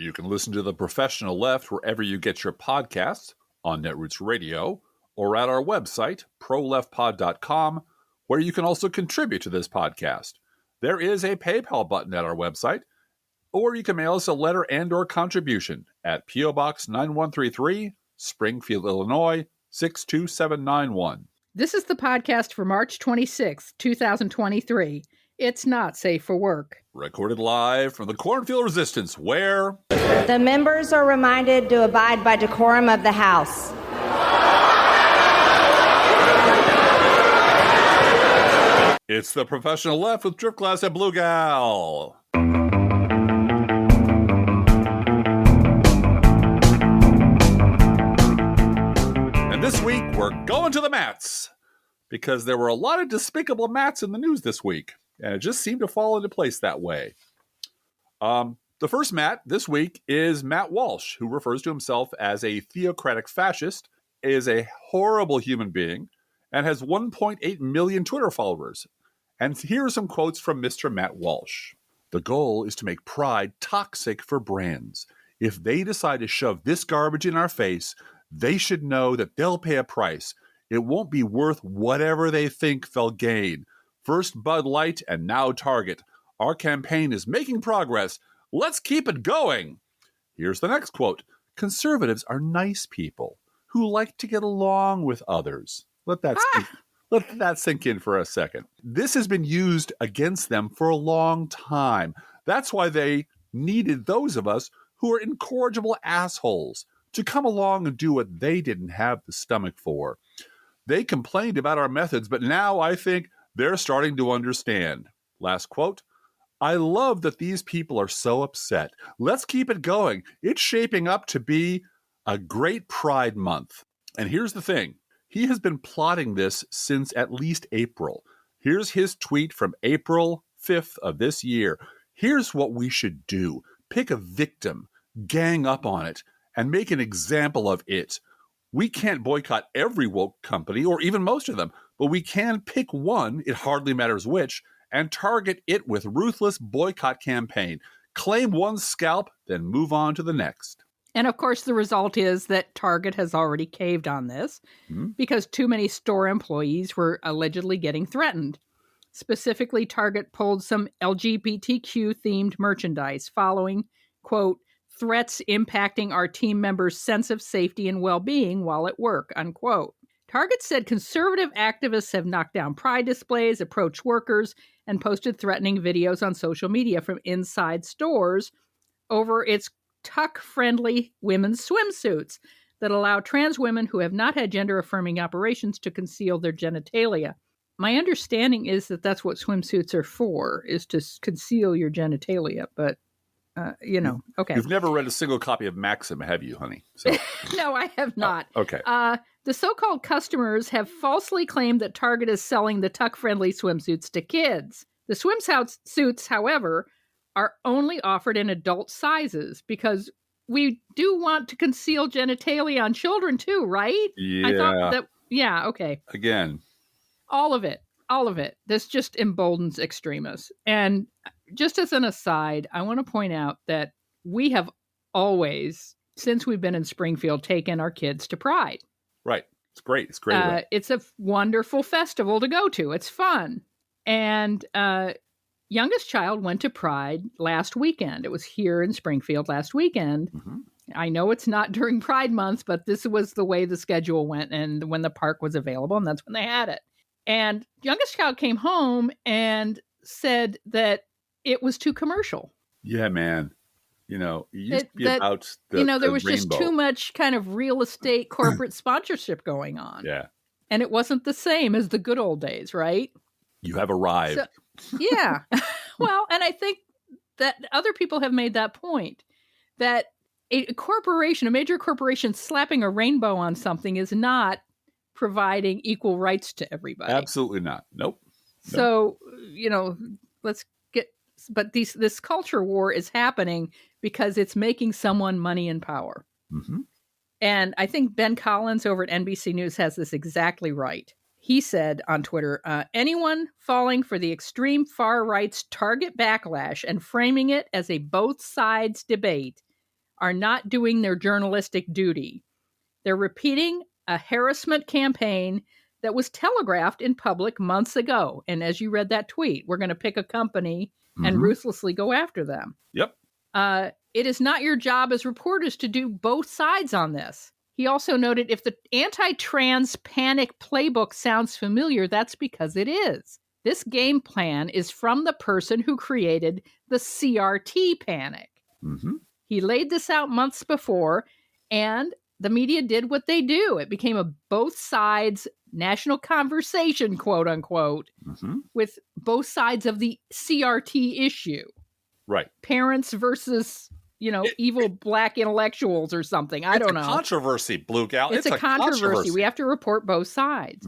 You can listen to The Professional Left wherever you get your podcasts, on Netroots Radio, or at our website, proleftpod.com, where you can also contribute to this podcast. There is a PayPal button at our website, or you can mail us a letter and or contribution at P.O. Box 9133, Springfield, Illinois, 62791. This is the podcast for March 26, 2023. It's not safe for work. Recorded live from the Cornfield Resistance, where the members are reminded to abide by decorum of the House. It's The Professional Left with Driftglass and Blue Gal. And this week, we're going to the Matts, because there were a lot of despicable Matts in the news this week, and it just seemed to fall into place that way. The first Matt this week is Matt Walsh, who refers to himself as a theocratic fascist, is a horrible human being, and has 1.8 million Twitter followers. And here are some quotes from Mr. Matt Walsh. The goal is to make pride toxic for brands. If they decide to shove this garbage in our face, they should know that they'll pay a price. It won't be worth whatever they think they'll gain. First Bud Light and now Target. Our campaign is making progress. Let's keep it going. Here's the next quote. Conservatives are nice people who like to get along with others. Let that sink in for a second. This has been used against them for a long time. That's why they needed those of us who are incorrigible assholes to come along and do what they didn't have the stomach for. They complained about our methods, but now I think they're starting to understand. Last quote. I love that these people are so upset. Let's keep it going. It's shaping up to be a great Pride Month. And here's the thing. He has been plotting this since at least April. Here's his tweet from April 5th of this year. Here's what we should do. Pick a victim, gang up on it, and make an example of it. We can't boycott every woke company, or even most of them, but we can pick one, it hardly matters which, and target it with ruthless boycott campaign. Claim one scalp, then move on to the next. And of course, the result is that Target has already caved on this because too many store employees were allegedly getting threatened. Specifically, Target pulled some LGBTQ-themed merchandise following, quote, threats impacting our team members' sense of safety and well-being while at work, unquote. Target said conservative activists have knocked down pride displays, approached workers, and posted threatening videos on social media from inside stores over its tuck-friendly women's swimsuits that allow trans women who have not had gender-affirming operations to conceal their genitalia. My understanding is that that's what swimsuits are for, is to conceal your genitalia, but, okay. You've never read a single copy of Maxim, have you, honey? So. No, I have not. Oh, okay. The so-called customers have falsely claimed that Target is selling the tuck-friendly swimsuits to kids. The swimsuits, however, are only offered in adult sizes because we do want to conceal genitalia on children too, right? Yeah. I thought that, yeah, okay. Again. All of it. This just emboldens extremists. And just as an aside, I want to point out that we have always, since we've been in Springfield, taken our kids to Pride. Right. It's great. It's great. It's a wonderful festival to go to. It's fun. And youngest child went to Pride last weekend. It was here in Springfield last weekend. Mm-hmm. I know it's not during Pride Month, but this was the way the schedule went and when the park was available, and that's when they had it. And youngest child came home and said that it was too commercial. Yeah, man. It used to be about the there was rainbow. Just too much kind of real estate corporate sponsorship going on. Yeah. And it wasn't the same as the good old days, right? You have arrived. Yeah. Well, and I think that other people have made that point, that a major corporation slapping a rainbow on something is not providing equal rights to everybody. Absolutely not. Nope. So, this culture war is happening because it's making someone money and power. Mm-hmm. And I think Ben Collins over at NBC News has this exactly right. He said on Twitter, anyone falling for the extreme far right's Target backlash and framing it as a both sides debate are not doing their journalistic duty. They're repeating a harassment campaign that was telegraphed in public months ago. And as you read that tweet, we're going to pick a company and ruthlessly go after them. Yep. It is not your job as reporters to do both sides on this. He also noted if the anti-trans panic playbook sounds familiar, that's because it is. This game plan is from the person who created the CRT panic. He laid this out months before, and the media did what they do. It became a both sides national conversation, quote unquote, with both sides of the CRT issue. Right. Parents versus, evil black intellectuals or something. I don't know. It's a controversy, Blue Gal. It's a controversy. We have to report both sides.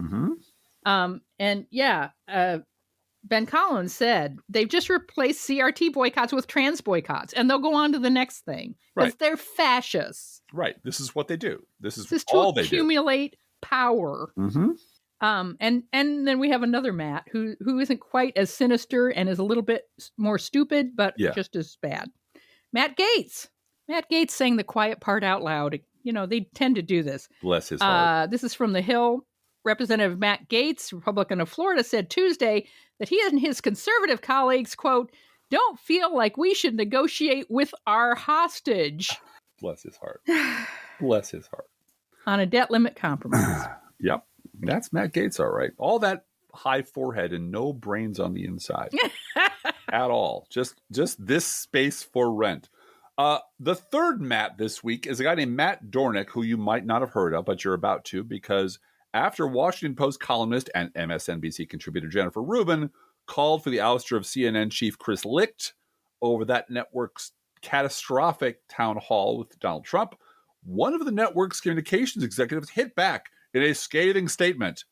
Ben Collins said they've just replaced CRT boycotts with trans boycotts, and they'll go on to the next thing. Because they're fascists. Right. This is what they do. This is to all they do. Accumulate power. And then we have another Matt who isn't quite as sinister and is a little bit more stupid, but just as bad. Matt Gaetz. Matt Gaetz saying the quiet part out loud. They tend to do this. Bless his heart. This is from the Hill. Representative Matt Gaetz, Republican of Florida, said Tuesday that he and his conservative colleagues, quote, don't feel like we should negotiate with our hostage. Bless his heart. Bless his heart. On a debt limit compromise. Yep. That's Matt Gaetz, all right. All that high forehead and no brains on the inside at all. Just this space for rent. The third Matt this week is a guy named Matt Dornic, who you might not have heard of, but you're about to, because after Washington Post columnist and MSNBC contributor Jennifer Rubin called for the ouster of CNN chief Chris Licht over that network's catastrophic town hall with Donald Trump, one of the network's communications executives hit back in a scathing statement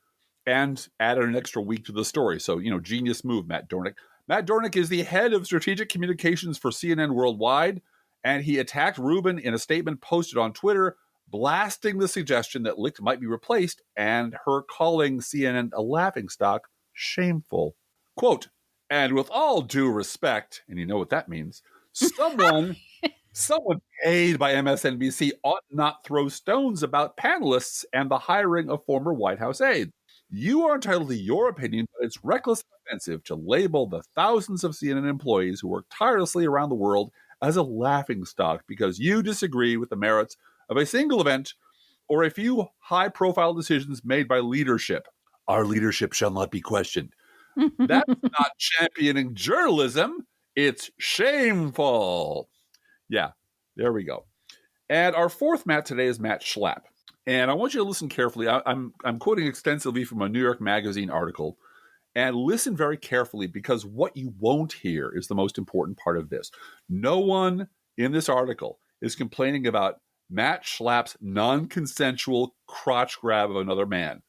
and added an extra week to the story. So, genius move, Matt Dornic. Matt Dornic is the head of strategic communications for CNN Worldwide, and he attacked Rubin in a statement posted on Twitter, blasting the suggestion that Licht might be replaced and her calling CNN a laughingstock shameful. Quote, and with all due respect, and you know what that means, someone paid by MSNBC ought not throw stones about panelists and the hiring of former White House aides. You are entitled to your opinion, but it's reckless and offensive to label the thousands of CNN employees who work tirelessly around the world as a laughingstock because you disagree with the merits of a single event or a few high-profile decisions made by leadership. Our leadership shall not be questioned. That's not championing journalism. It's shameful. Yeah, there we go. And our fourth Matt today is Matt Schlapp. And I want you to listen carefully. I'm quoting extensively from a New York Magazine article. And listen very carefully, because what you won't hear is the most important part of this. No one in this article is complaining about Matt Schlapp's non-consensual crotch grab of another man.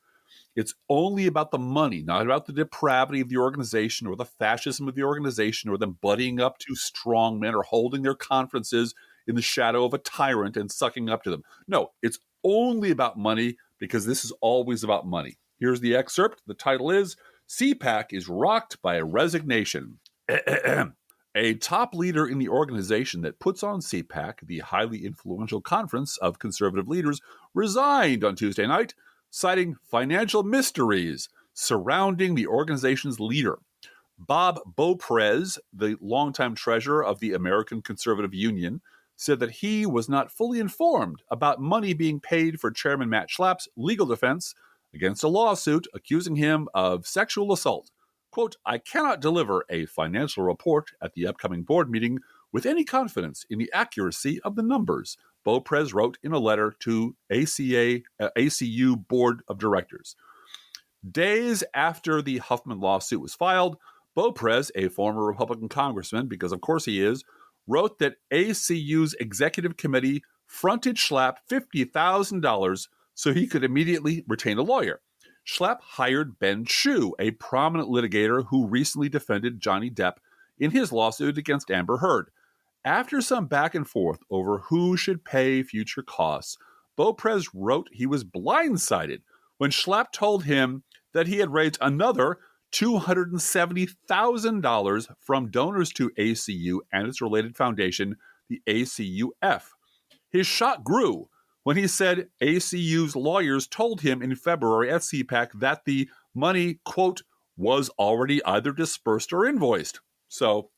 It's only about the money, not about the depravity of the organization or the fascism of the organization or them buddying up to strongmen or holding their conferences in the shadow of a tyrant and sucking up to them. No, it's only about money, because this is always about money. Here's the excerpt. The title is, CPAC is rocked by a resignation. A top leader in the organization that puts on CPAC, the highly influential conference of conservative leaders, resigned on Tuesday night, citing financial mysteries surrounding the organization's leader. Bob Beauprez, the longtime treasurer of the American Conservative Union, said that he was not fully informed about money being paid for Chairman Matt Schlapp's legal defense against a lawsuit accusing him of sexual assault. Quote, I cannot deliver a financial report at the upcoming board meeting with any confidence in the accuracy of the numbers, Beauprez wrote in a letter to ACU Board of Directors. Days after the Huffman lawsuit was filed, Beauprez, a former Republican congressman, because of course he is, wrote that ACU's executive committee fronted Schlapp $50,000 so he could immediately retain a lawyer. Schlapp hired Ben Chu, a prominent litigator who recently defended Johnny Depp in his lawsuit against Amber Heard. After some back and forth over who should pay future costs, Beauprez wrote he was blindsided when Schlapp told him that he had raised another $270,000 from donors to ACU and its related foundation, the ACUF. His shot grew when he said ACU's lawyers told him in February at CPAC that the money, quote, was already either dispersed or invoiced. So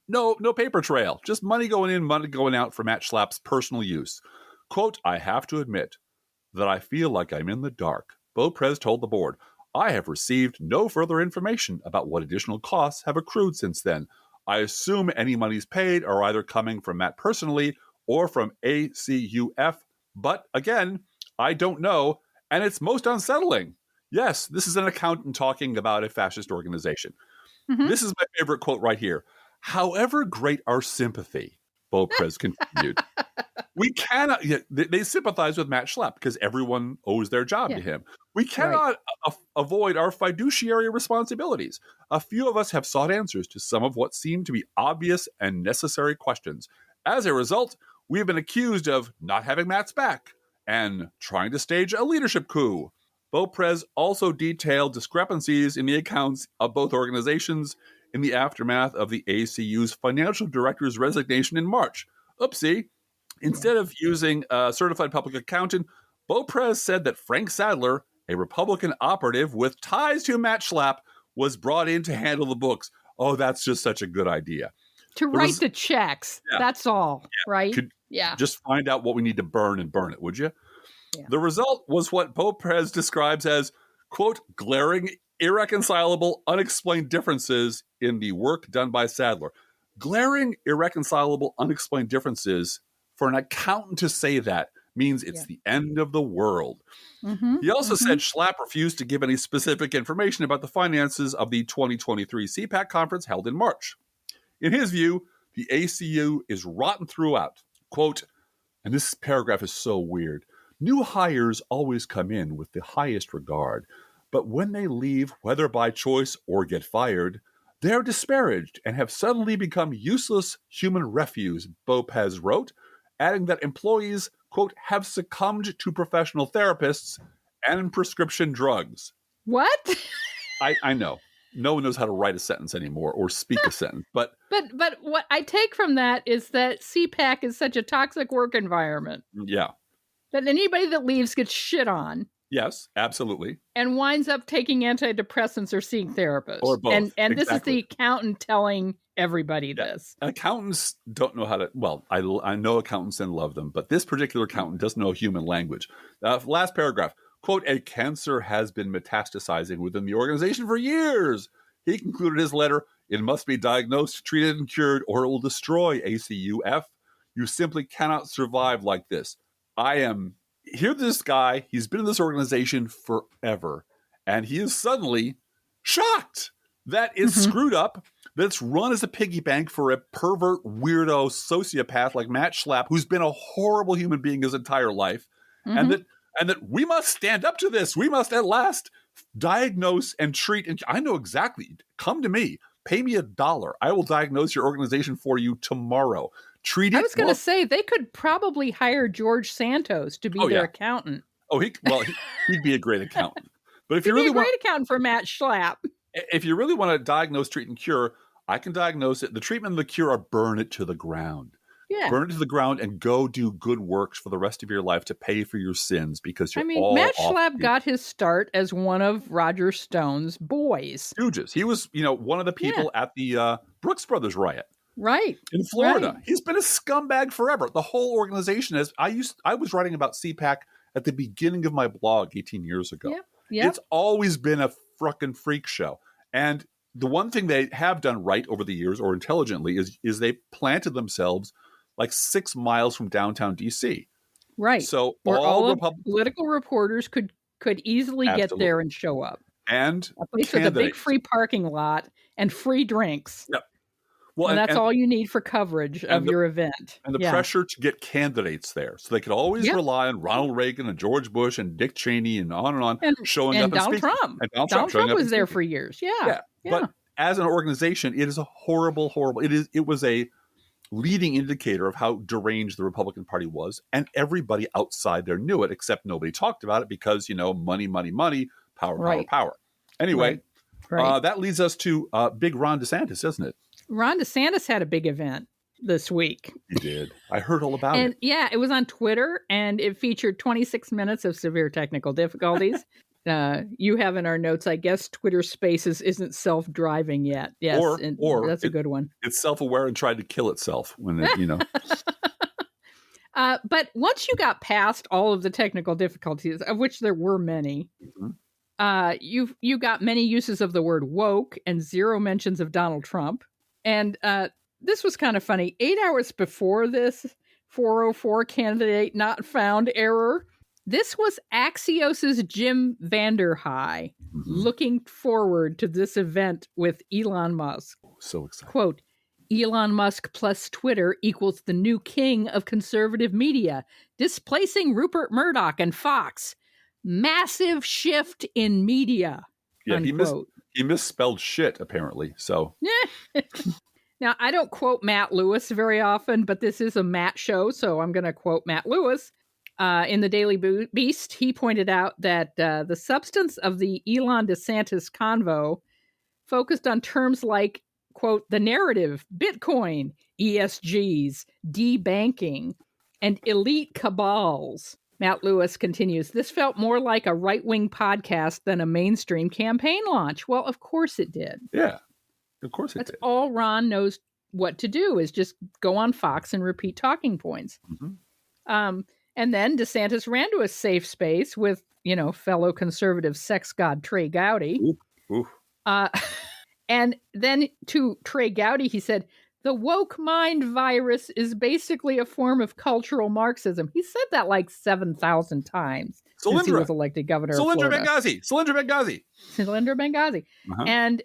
no paper trail, just money going in, money going out for Matt Schlapp's personal use. Quote, I have to admit that I feel like I'm in the dark. Beauprez told the board, I have received no further information about what additional costs have accrued since then. I assume any monies paid are either coming from Matt personally or from ACUF. But again, I don't know, and it's most unsettling. Yes, this is an accountant talking about a fascist organization. Mm-hmm. This is my favorite quote right here. However great our sympathy, Beauprez continued, we cannot, they sympathize with Matt Schlapp because everyone owes their job to him. We cannot avoid our fiduciary responsibilities. A few of us have sought answers to some of what seem to be obvious and necessary questions. As a result, we have been accused of not having Matt's back and trying to stage a leadership coup. Beauprez also detailed discrepancies in the accounts of both organizations in the aftermath of the ACU's financial director's resignation in March. Oopsie. Instead of using a certified public accountant, Beauprez said that Frank Sadler, a Republican operative with ties to Matt Schlapp, was brought in to handle the books. Oh, that's just such a good idea. To write the checks. Yeah. That's all, right? Just find out what we need to burn and burn it, would you? Yeah. The result was what Beauprez describes as, quote, glaring, irreconcilable, unexplained differences in the work done by Sadler. Glaring, irreconcilable, unexplained differences, for an accountant to say that means it's the end of the world. Mm-hmm. He also said Schlapp refused to give any specific information about the finances of the 2023 CPAC conference held in March. In his view, the ACU is rotten throughout. Quote, and this paragraph is so weird, new hires always come in with the highest regard, but when they leave, whether by choice or get fired, they're disparaged and have suddenly become useless human refuse, Beauprez wrote, adding that employees, quote, have succumbed to professional therapists and prescription drugs. What? I know. No one knows how to write a sentence anymore or speak a sentence. But what I take from that is that CPAC is such a toxic work environment. Yeah. That anybody that leaves gets shit on. Yes, absolutely. And winds up taking antidepressants or seeing therapists. Or both. And exactly. This is the accountant telling everybody this. Accountants don't know how to, well, I know accountants and love them, but this particular accountant doesn't know human language. Last paragraph, quote, a cancer has been metastasizing within the organization for years. He concluded his letter, it must be diagnosed, treated, and cured, or it will destroy ACUF. You simply cannot survive like this. Here's this guy, he's been in this organization forever, and he is suddenly shocked that it's screwed up, that it's run as a piggy bank for a pervert, weirdo, sociopath like Matt Schlapp, who's been a horrible human being his entire life, and that we must stand up to this. We must at last diagnose and treat. And I know exactly. Come to me. Pay me $1. I will diagnose your organization for you tomorrow. Treat it. I was going to say they could probably hire George Santos to be their accountant. Oh, he'd be a great accountant. But if you really want, great accountant for Matt Schlapp. If you really want to diagnose, treat, and cure, I can diagnose it. The treatment and the cure are burn it to the ground. Yeah. Burn it to the ground and go do good works for the rest of your life to pay for your sins because you're all Matt Schlapp got his start as one of Roger Stone's boys. Stooges. He was, one of the people at the Brooks Brothers riot. Right. In Florida. Right. He's been a scumbag forever. The whole organization I was writing about CPAC at the beginning of my blog 18 years ago. Yep. It's always been a frickin' freak show. And the one thing they have done right over the years, or intelligently, is they planted themselves like 6 miles from downtown DC. Right. So where all political reporters could easily get there and show up. And a place with a big free parking lot and free drinks. Yep. Well, and that's all you need for coverage of your event. And the pressure to get candidates there. So they could always rely on Ronald Reagan and George Bush and Dick Cheney and on showing up. And Donald Trump. And Donald Trump was there for years. Yeah. But as an organization, it is a horrible. It was a leading indicator of how deranged the Republican Party was. And everybody outside there knew it, except nobody talked about it because, money, money, money, power. Anyway, that leads us to big Ron DeSantis, doesn't it? Ron DeSantis had a big event. this week. He did. I heard all about And it. yeah, it was on Twitter, and it featured 26 minutes of severe technical difficulties. You have in our notes, I guess, Twitter Spaces isn't self-driving yet. Yes, Or that's a good one. It's self-aware and tried to kill itself when it, But once you got past all of the technical difficulties, of which there were many, you got many uses of the word woke and zero mentions of Donald Trump. And this was kind of funny. 8 hours before this 404 candidate not found error, this was Axios's Jim Vanderhei looking forward to this event with Elon Musk. So excited. Quote, Elon Musk plus Twitter equals the new king of conservative media, displacing Rupert Murdoch and Fox. Massive shift in media. Yeah, unquote. he misspelled shit, apparently. So Now, I don't quote Matt Lewis very often, but this is a Matt show, so I'm going to quote Matt Lewis. In the Daily Beast, he pointed out that the substance of the Elon DeSantis convo focused on terms like, quote, the narrative, Bitcoin, ESGs, debanking, and elite cabals. Matt Lewis continues, this felt more like a right-wing podcast than a mainstream campaign launch. Well, of course it did. yeah, of course it That's did. all Ron knows what to do is just go on Fox and repeat talking points. And then DeSantis ran to a safe space with, fellow conservative sex god Trey Gowdy. Ooh. And then to Trey Gowdy, he said, the woke mind virus is basically a form of cultural Marxism. He said that like 7,000 times since he was elected governor of Florida. Solyndra Benghazi. And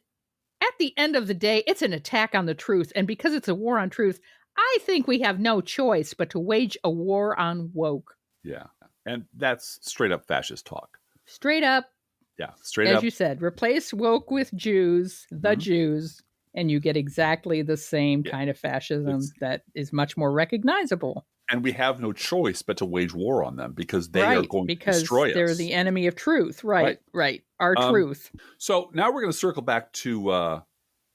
at the end of the day, it's an attack on the truth. And because it's a war on truth, I think we have no choice but to wage a war on woke. Yeah. And that's straight up fascist talk. Straight up. Yeah. Straight up. up. As you said, replace woke with Jews, the Jews, and you get exactly the same kind of fascism that is much more recognizable. And we have no choice but to wage war on them because they are going to destroy us. Because they're the enemy of truth. Right. Our truth. So now we're going to circle back to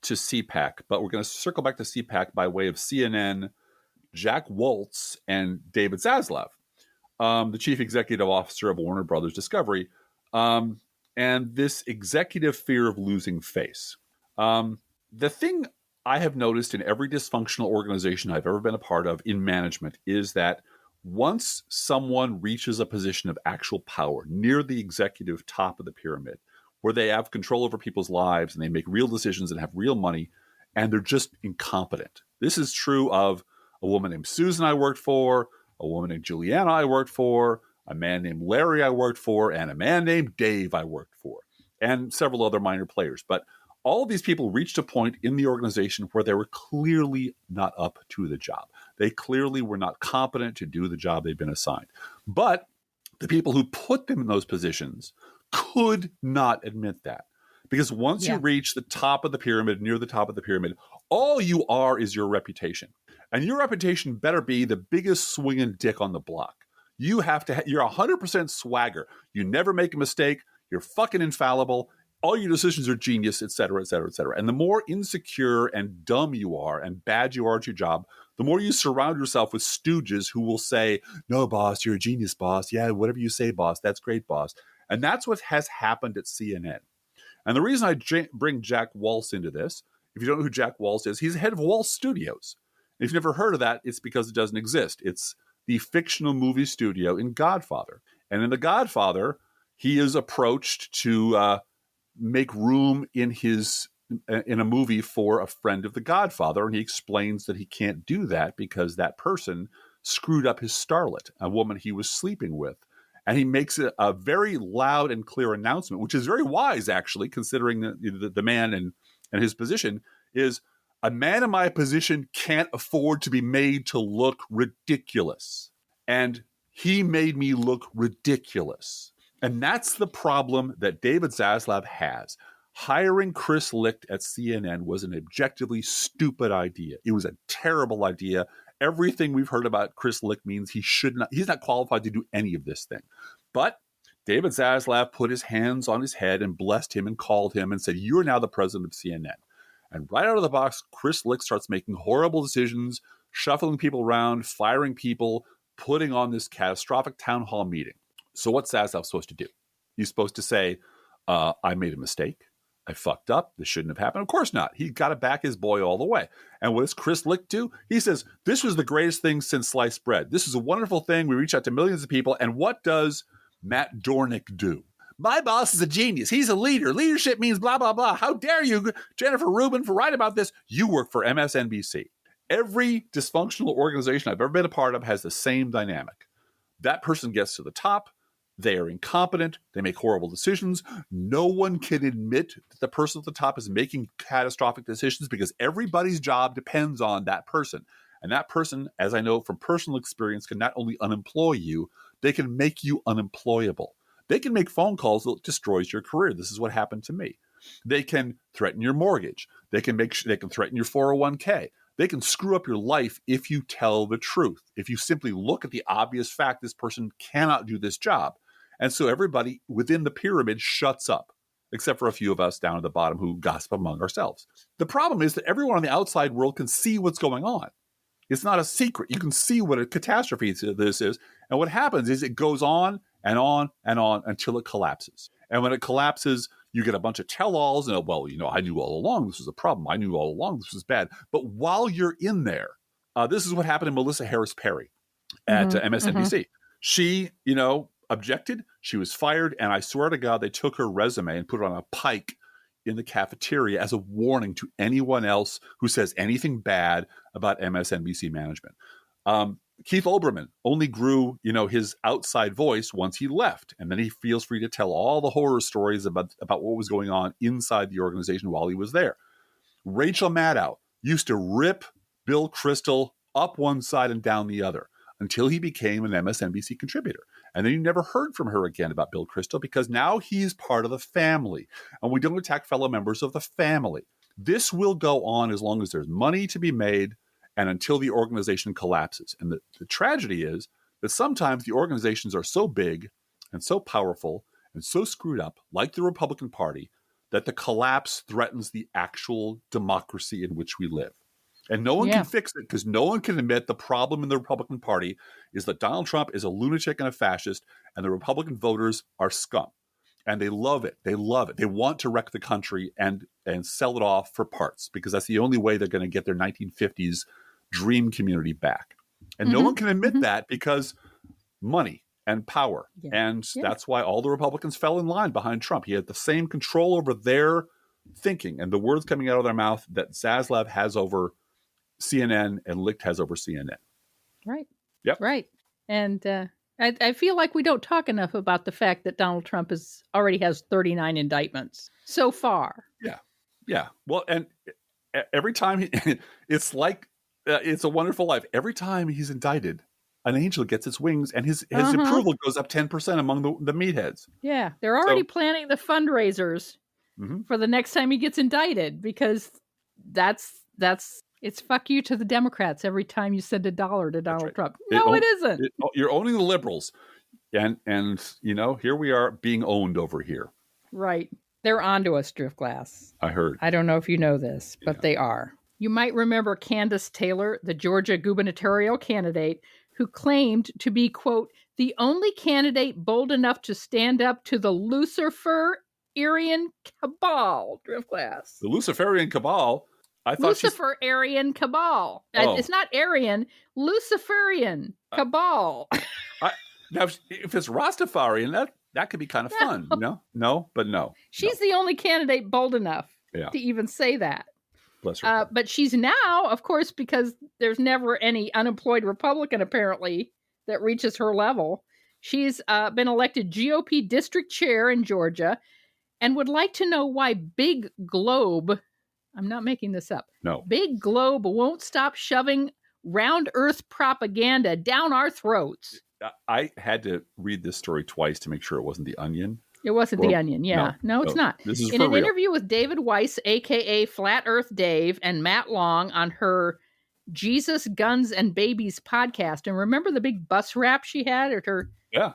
CPAC, but we're going to circle back to CPAC by way of CNN, Jack Walsh, and David Zaslav, the chief executive officer of Warner Brothers Discovery, and this executive fear of losing face. The thing I have noticed in every dysfunctional organization I've ever been a part of in management is that once someone reaches a position of actual power near the executive top of the pyramid, where they have control over people's lives and they make real decisions and have real money, and they're just incompetent. This is true of a woman named Susan I worked for, a woman named Juliana I worked for, a man named Larry I worked for, and a man named Dave I worked for, and several other minor players. But all of these people reached a point in the organization where they were clearly not up to the job. They clearly were not competent to do the job they'd been assigned. But the people who put them in those positions could not admit that. Because once you reach the top of the pyramid, near the top of the pyramid, all you are is your reputation. And your reputation better be the biggest swinging dick on the block. You have to, you're 100% swagger. You never make a mistake. You're fucking infallible. All your decisions are genius, et cetera, et cetera, et cetera. And the more insecure and dumb you are and bad you are at your job, the more you surround yourself with stooges who will say, no, boss, you're a genius, boss. Yeah, whatever you say, boss, that's great, boss. And that's what has happened at CNN. And the reason I bring Jack Walsh into this, if you don't know who Jack Walsh is, he's the head of Walsh Studios. And if you've never heard of that, it's because it doesn't exist. It's the fictional movie studio in Godfather. And in The Godfather, he is approached to make room in a movie for a friend of the Godfather, and he explains that he can't do that because that person screwed up his starlet, a woman he was sleeping with. And he makes a very loud and clear announcement, which is very wise, actually, considering the man and his position, is a man in my position can't afford to be made to look ridiculous. And he made me look ridiculous. And that's the problem that David Zaslav has. Hiring Chris Licht at CNN was an objectively stupid idea. It was a terrible idea. Everything we've heard about Chris Licht means he's not qualified to do any of this thing. But David Zaslav put his hands on his head and blessed him and called him and said, you're now the president of CNN. And right out of the box, Chris Licht starts making horrible decisions, shuffling people around, firing people, putting on this catastrophic town hall meeting. So what's Zaslav supposed to do? He's supposed to say, I made a mistake. I fucked up. This shouldn't have happened. Of course not. He got to back his boy all the way. And what does Chris Licht do? He says, this was the greatest thing since sliced bread. This is a wonderful thing. We reach out to millions of people. And what does Matt Dornic do? My boss is a genius. He's a leader. Leadership means blah, blah, blah. How dare you, Jennifer Rubin, for writing about this? You work for MSNBC. Every dysfunctional organization I've ever been a part of has the same dynamic. That person gets to the top. They are incompetent. They make horrible decisions. No one can admit that the person at the top is making catastrophic decisions because everybody's job depends on that person. And that person, as I know from personal experience, can not only unemploy you, they can make you unemployable. They can make phone calls that destroys your career. This is what happened to me. They can threaten your mortgage. They can threaten your 401k. They can screw up your life if you tell the truth. If you simply look at the obvious fact this person cannot do this job. And so everybody within the pyramid shuts up, except for a few of us down at the bottom who gossip among ourselves. The problem is that everyone on the outside world can see what's going on. It's not a secret. You can see what a catastrophe this is. And what happens is it goes on and on and on until it collapses. And when it collapses, you get a bunch of tell-alls and, well, I knew all along this was a problem. I knew all along this was bad. But while you're in there, this is what happened to Melissa Harris Perry at MSNBC. She, objected. She was fired. And I swear to God, they took her resume and put it on a pike in the cafeteria as a warning to anyone else who says anything bad about MSNBC management. Keith Olbermann only grew, his outside voice once he left. And then he feels free to tell all the horror stories about what was going on inside the organization while he was there. Rachel Maddow used to rip Bill Kristol up one side and down the other until he became an MSNBC contributor. And then you never heard from her again about Bill Kristol because now he's part of the family. And we don't attack fellow members of the family. This will go on as long as there's money to be made and until the organization collapses. And the tragedy is that sometimes the organizations are so big and so powerful and so screwed up, like the Republican Party, that the collapse threatens the actual democracy in which we live. And no one can fix it because no one can admit the problem in the Republican Party is that Donald Trump is a lunatic and a fascist, and the Republican voters are scum. And they love it. They love it. They want to wreck the country and sell it off for parts because that's the only way they're going to get their 1950s dream community back. And no one can admit that because money and power. Yeah. And that's why all the Republicans fell in line behind Trump. He had the same control over their thinking and the words coming out of their mouth that Zaslav has over CNN and Licht has over CNN. Right. Yep. Right. And I feel like we don't talk enough about the fact that Donald Trump already has 39 indictments so far. Yeah. Yeah. Well, and every time it's like It's a Wonderful Life. Every time he's indicted, an angel gets its wings and his approval goes up 10% among the meatheads. Yeah. They're already planning the fundraisers for the next time he gets indicted because it's fuck you to the Democrats every time you send $1 to Donald Trump. No, it isn't. You're owning the liberals. And here we are being owned over here. Right. They're onto us, Driftglass. I heard. I don't know if you know this, but they are. You might remember Candace Taylor, the Georgia gubernatorial candidate, who claimed to be, quote, the only candidate bold enough to stand up to the Luciferian cabal, Driftglass. The Luciferian cabal? I thought Luciferian cabal. Oh. It's not Aryan, Luciferian cabal. Now, if it's Rastafarian, that could be kind of fun, No, but no. She's the only candidate bold enough to even say that. Bless her. But she's now, of course, because there's never any unemployed Republican, apparently, that reaches her level. She's been elected GOP district chair in Georgia and would like to know why Big Globe, I'm not making this up. No. Big Globe won't stop shoving round earth propaganda down our throats. I had to read this story twice to make sure it wasn't The Onion. It wasn't The Onion, yeah. No, it's not. This is in an interview with David Weiss, a.k.a. Flat Earth Dave, and Matt Long on her Jesus, Guns, and Babies podcast. And remember the big bus rap she had at her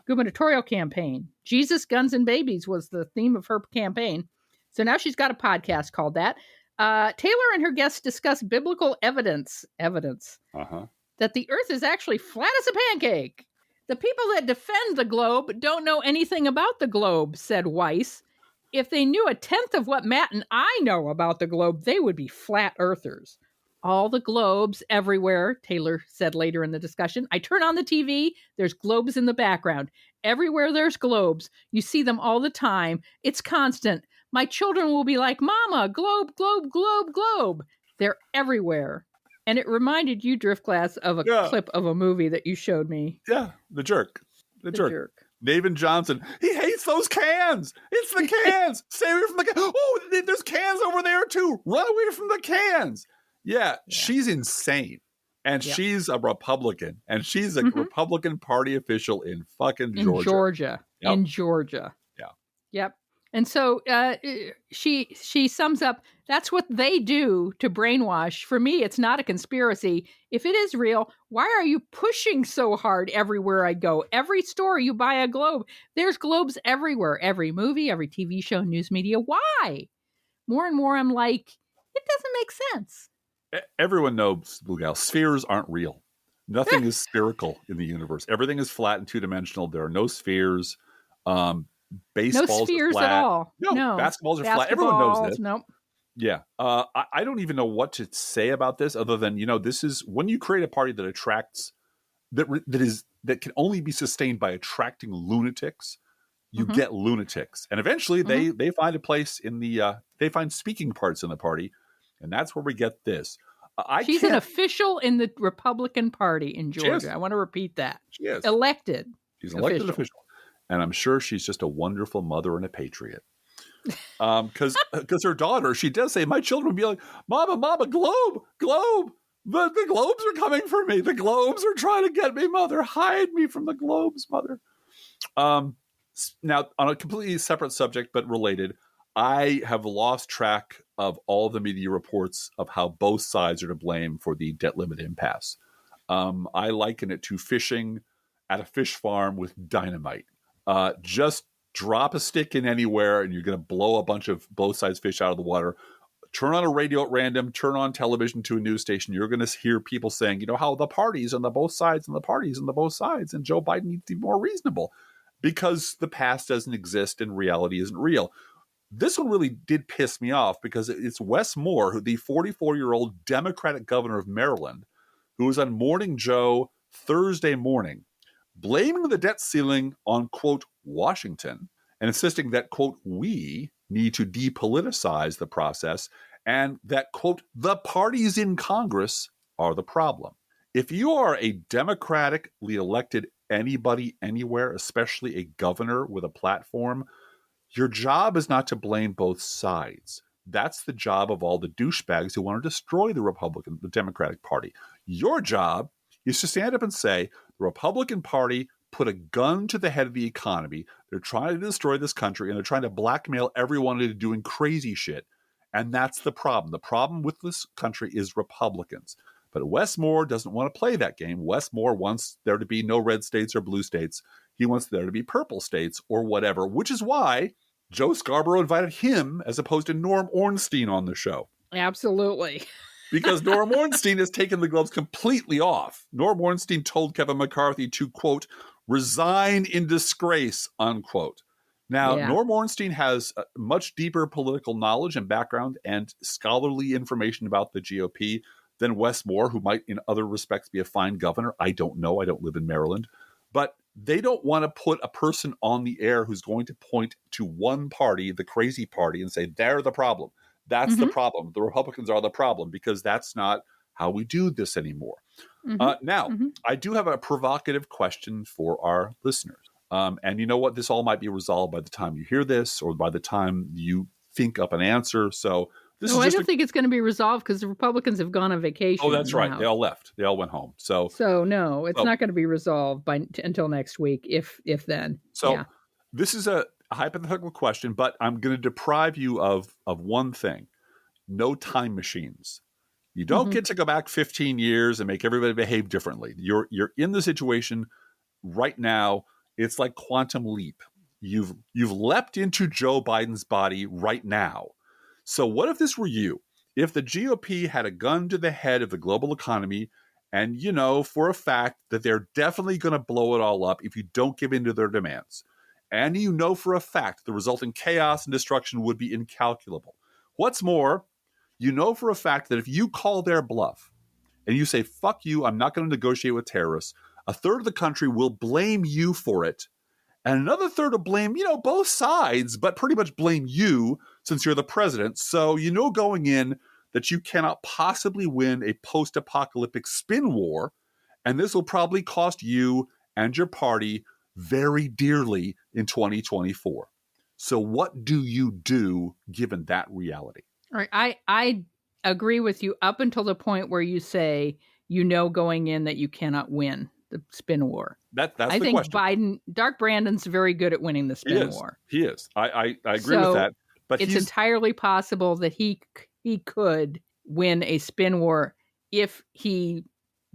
gubernatorial campaign? Jesus, Guns, and Babies was the theme of her campaign. So now she's got a podcast called that. Taylor and her guests discuss biblical evidence Uh-huh. that the earth is actually flat as a pancake. The people that defend the globe don't know anything about the globe, said Weiss. If they knew a tenth of what Matt and I know about the globe, they would be flat earthers. All the globes everywhere, Taylor said later in the discussion. I turn on the TV, there's globes in the background. Everywhere there's globes. You see them all the time. It's constant. My children will be like, Mama, globe, globe, globe, globe. They're everywhere. And it reminded you, Driftglass, of a clip of a movie that you showed me. Yeah, The Jerk. The Jerk. Nathan Johnson. He hates those cans. It's the cans. Stay away from the cans. Oh, there's cans over there too. Run away from the cans. Yeah. She's insane. And she's a Republican. And she's a Republican Party official in fucking Georgia. In Georgia. Yeah. Yep. And so she sums up, that's what they do to brainwash. For me, it's not a conspiracy. If it is real, why are you pushing so hard everywhere I go? Every store you buy a globe, there's globes everywhere. Every movie, every TV show, news media. Why? More and more, I'm like, it doesn't make sense. Everyone knows, Blue Gal, spheres aren't real. Nothing is spherical in the universe. Everything is flat and two-dimensional. There are no spheres. Baseball's no spheres flat. at all. No, basketballs are flat. Everyone knows this. Nope. Yeah. I don't even know what to say about this other than, this is when you create a party that attracts, that can only be sustained by attracting lunatics, you get lunatics. And eventually they find a place in they find speaking parts in the party. And that's where we get this. She's an official in the Republican Party in Georgia. I want to repeat that. She is. Elected. She's an elected official. And I'm sure she's just a wonderful mother and a patriot. Because her daughter, she does say, my children would be like, Mama, globe. The globes are coming for me. The globes are trying to get me, Mother. Hide me from the globes, Mother. Now, on a completely separate subject, but related, I have lost track of all the media reports of how both sides are to blame for the debt limit impasse. I liken it to fishing at a fish farm with dynamite. Just drop a stick in anywhere and you're going to blow a bunch of both sides fish out of the water. Turn on a radio at random, turn on television to a news station. You're going to hear people saying, how the parties on the both sides and the parties on the both sides, and Joe Biden needs to be more reasonable because the past doesn't exist and reality isn't real. This one really did piss me off because it's Wes Moore, the 44-year-old Democratic governor of Maryland, who was on Morning Joe Thursday morning, blaming the debt ceiling on, quote, Washington, and insisting that, quote, we need to depoliticize the process and that, quote, the parties in Congress are the problem. If you are a democratically elected anybody anywhere, especially a governor with a platform, your job is not to blame both sides. That's the job of all the douchebags who want to destroy the Democratic Party. Your job is to stand up and say, the Republican Party put a gun to the head of the economy. They're trying to destroy this country, and they're trying to blackmail everyone into doing crazy shit. And that's the problem. The problem with this country is Republicans. But Wes Moore doesn't want to play that game. Wes Moore wants there to be no red states or blue states. He wants there to be purple states or whatever, which is why Joe Scarborough invited him as opposed to Norm Ornstein on the show. Absolutely. Because Norm Ornstein has taken the gloves completely off. Norm Ornstein told Kevin McCarthy to, quote, resign in disgrace, unquote. Now, Norm Ornstein has much deeper political knowledge and background and scholarly information about the GOP than Wes Moore, who might in other respects be a fine governor. I don't know. I don't live in Maryland. But they don't want to put a person on the air who's going to point to one party, the crazy party, and say, they're the problem. That's the problem. The Republicans are the problem, because that's not how we do this anymore. Now, I do have a provocative question for our listeners. And you know what? This all might be resolved by the time you hear this or by the time you think up an answer. So this is I don't think it's going to be resolved because the Republicans have gone on vacation. Oh, that's right. They all left. They all went home. So no, it's not going to be resolved until next week, if then. So this is a hypothetical question, but I'm going to deprive you of one thing. No time machines. You don't get to go back 15 years and make everybody behave differently. You're in the situation right now. It's like quantum leap. You've leapt into Joe Biden's body right now. So what if this were you? if the GOP had a gun to the head of the global economy, and you know for a fact that they're definitely going to blow it all up if you don't give in to their demands, and you know for a fact the resulting chaos and destruction would be incalculable. What's more, you know for a fact that if you call their bluff and you say, fuck you, I'm not going to negotiate with terrorists, a third of the country will blame you for it. And another third will blame, both sides, but pretty much blame you since you're the president. So you know going in that you cannot possibly win a post-apocalyptic spin war, and this will probably cost you and your party very dearly in 2024. So what do you do given that reality? All right, I agree with you up until the point where you say going in that you cannot win the spin war. That's the I think question. Dark Brandon's very good at winning the spin war. He is. I agree with that. But it's entirely possible that he could win a spin war if he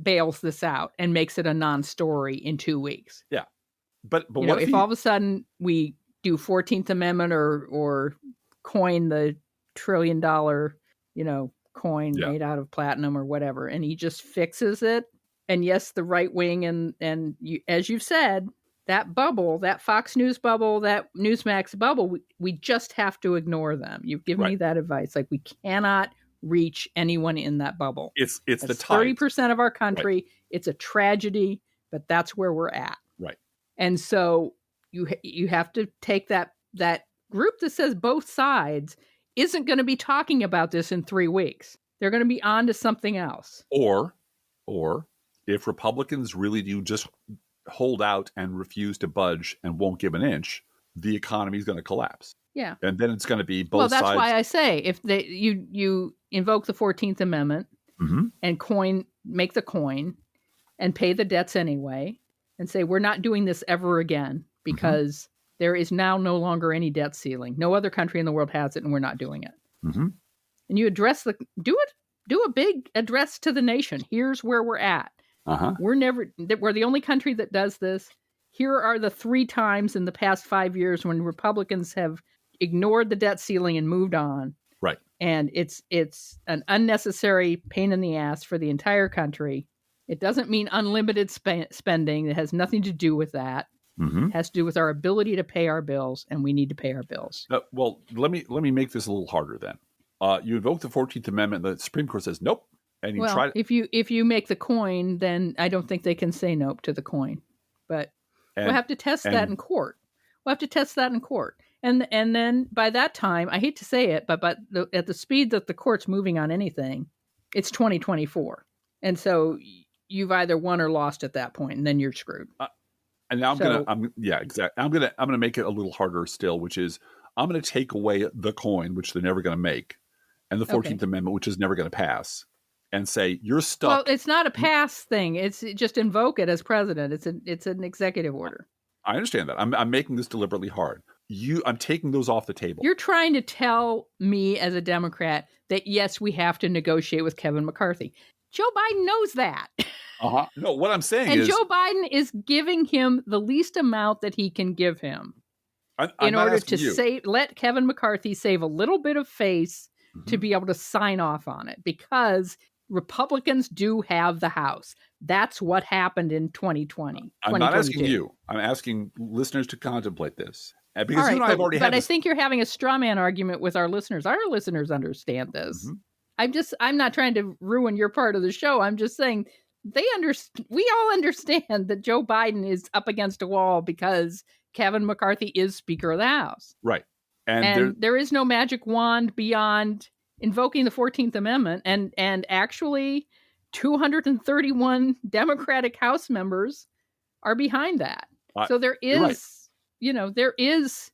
bails this out and makes it a non-story in 2 weeks. Yeah, but what if all of a sudden we do 14th Amendment or coin the $1 trillion, coin made out of platinum or whatever, and he just fixes it. And yes, the right wing and you, as you've said, that bubble, that Fox News bubble, that Newsmax bubble, we just have to ignore them. You've given me that advice. Like, we cannot reach anyone in that bubble. It's that's the tide. 30% of our country. Right. It's a tragedy, but that's where we're at. Right. And so you have to take that group that says both sides isn't going to be talking about this in 3 weeks. They're going to be on to something else. Or if Republicans really do just hold out and refuse to budge and won't give an inch, the economy is going to collapse. Yeah. And then it's going to be both sides. Well, that's why I say if you invoke the 14th Amendment and make the coin and pay the debts anyway and say we're not doing this ever again because there is now no longer any debt ceiling. No other country in the world has it, and we're not doing it. And you do a big address to the nation. Here's where we're at. We're the only country that does this. Here are the 3 times in the past 5 years when Republicans have ignored the debt ceiling and moved on. Right. And it's an unnecessary pain in the ass for the entire country. It doesn't mean unlimited spending. It has nothing to do with that. It has to do with our ability to pay our bills, and we need to pay our bills. Well, let me make this a little harder then. You invoke the 14th Amendment, the Supreme Court says nope. And you try to, if you make the coin, then I don't think they can say nope to the coin. But we'll have to test that in court. And then by that time, I hate to say it, but at the speed that the court's moving on anything, it's 2024. And so you've either won or lost at that point, and then you're screwed. And now I'm gonna make it a little harder still, which is I'm gonna take away the coin, which they're never gonna make, and the 14th Amendment, which is never gonna pass, and say you're stuck. Well, it's not a pass thing. It's just invoke it as president. It's an executive order. I understand that. I'm making this deliberately hard. I'm taking those off the table. You're trying to tell me as a Democrat that yes, we have to negotiate with Kevin McCarthy. Joe Biden knows that. No, what I'm saying is... And Joe Biden is giving him the least amount that he can give him in order to let Kevin McCarthy save a little bit of face to be able to sign off on it, because Republicans do have the House. That's what happened in 2020. I'm not asking you. I'm asking listeners to contemplate this. Because you and I have already had But I think you're having a straw man argument with our listeners. Our listeners understand this. I'm not trying to ruin your part of the show. I'm just saying we all understand that Joe Biden is up against a wall because Kevin McCarthy is Speaker of the House. Right. And there is no magic wand beyond invoking the 14th Amendment. And actually 231 Democratic House members are behind that. So there is, there is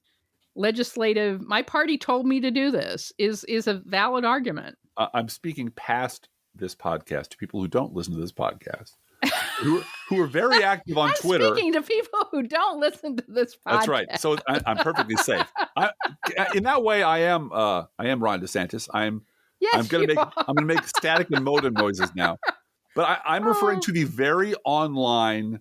legislative. My party told me to do this is a valid argument. I'm speaking past this podcast to people who don't listen to this podcast, who are very active on Twitter. I'm speaking to people who don't listen to this podcast. That's right. So I'm perfectly safe. In that way, I am Ron DeSantis. I'm going to make static and modem noises now. But I'm referring to the very online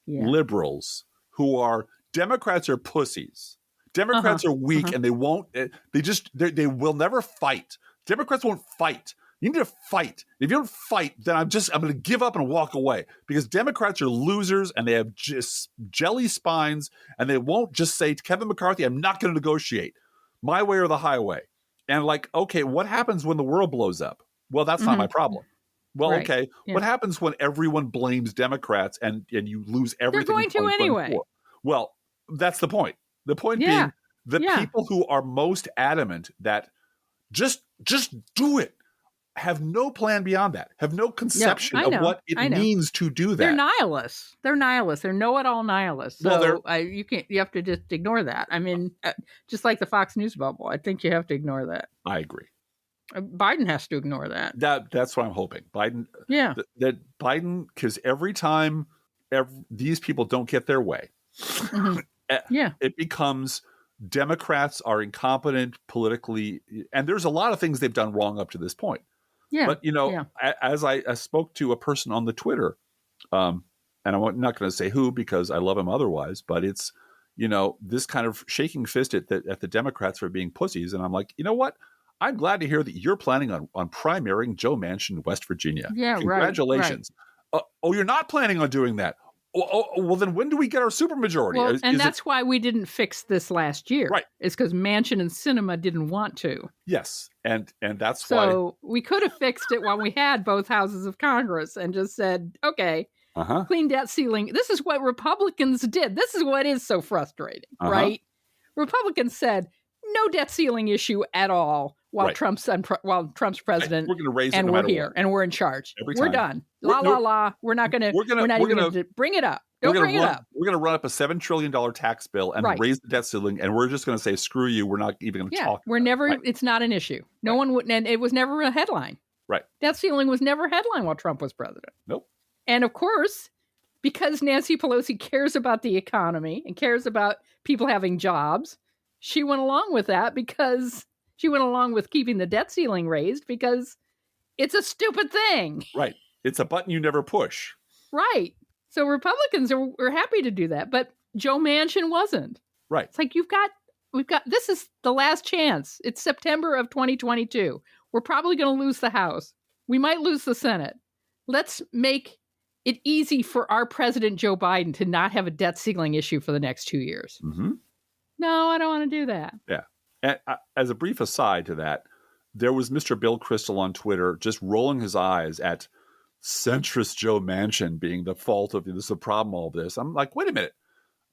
liberals who are Democrats are pussies. Democrats are weak and they won't. They will never fight Democrats won't fight. You need to fight. If you don't fight, then I'm going to give up and walk away, because Democrats are losers and they have just jelly spines, and they won't just say to Kevin McCarthy, I'm not going to negotiate, my way or the highway. And like, okay, what happens when the world blows up? Well, that's not my problem. Well, Right. okay. Yeah. What happens when everyone blames Democrats and you lose everything? They're going to anyway. Well, that's the point. The point being, the people who are most adamant that just do it have no plan beyond that, have no conception of what it means to do that. They're nihilists. They're know-it-all nihilists. So you have to just ignore that. I mean, just like the Fox News bubble, I think you have to ignore that. I agree. Biden has to ignore that. That's what I'm hoping. Biden. Yeah. That Biden, because every time these people don't get their way, it becomes Democrats are incompetent politically, and there's a lot of things they've done wrong up to this point. Yeah. But, as I spoke to a person on the Twitter, and I'm not going to say who because I love him otherwise, but it's, this kind of shaking fist at the Democrats for being pussies. And I'm like, you know what? I'm glad to hear that you're planning on primarying Joe Manchin in West Virginia. Yeah, congratulations. Right. You're not planning on doing that. Well, then when do we get our supermajority? Well, and that's why we didn't fix this last year. Right. It's because Manchin and Sinema didn't want to. Yes. And that's why. So we could have fixed it while we had both houses of Congress and just said, okay, clean debt ceiling. This is what Republicans did. This is what is so frustrating, right? Republicans said, no debt ceiling issue at all while Trump's president. We're going to raise it, and no we're matter here, what. and we're in charge. We're done. La. We're not going to. We're not even going to bring it up. Don't bring it up. We're going to run up a $7 trillion tax bill and raise the debt ceiling, and we're just going to say, "Screw you." We're not even going to talk. We're never. It's not an issue. No one would, and it was never a headline. Right. Debt ceiling was never a headline while Trump was president. Nope. And of course, because Nancy Pelosi cares about the economy and cares about people having jobs, she went along with that because. She went along with keeping the debt ceiling raised because it's a stupid thing. Right. It's a button you never push. Right. So Republicans are happy to do that, but Joe Manchin wasn't. Right. It's like we've got, this is the last chance. It's September of 2022. We're probably going to lose the House. We might lose the Senate. Let's make it easy for our president, Joe Biden, to not have a debt ceiling issue for the next 2 years. Mm-hmm. No, I don't want to do that. Yeah. And as a brief aside to that, there was Mr. Bill Kristol on Twitter just rolling his eyes at centrist Joe Manchin being the fault of this, the problem, all this. I'm like, wait a minute.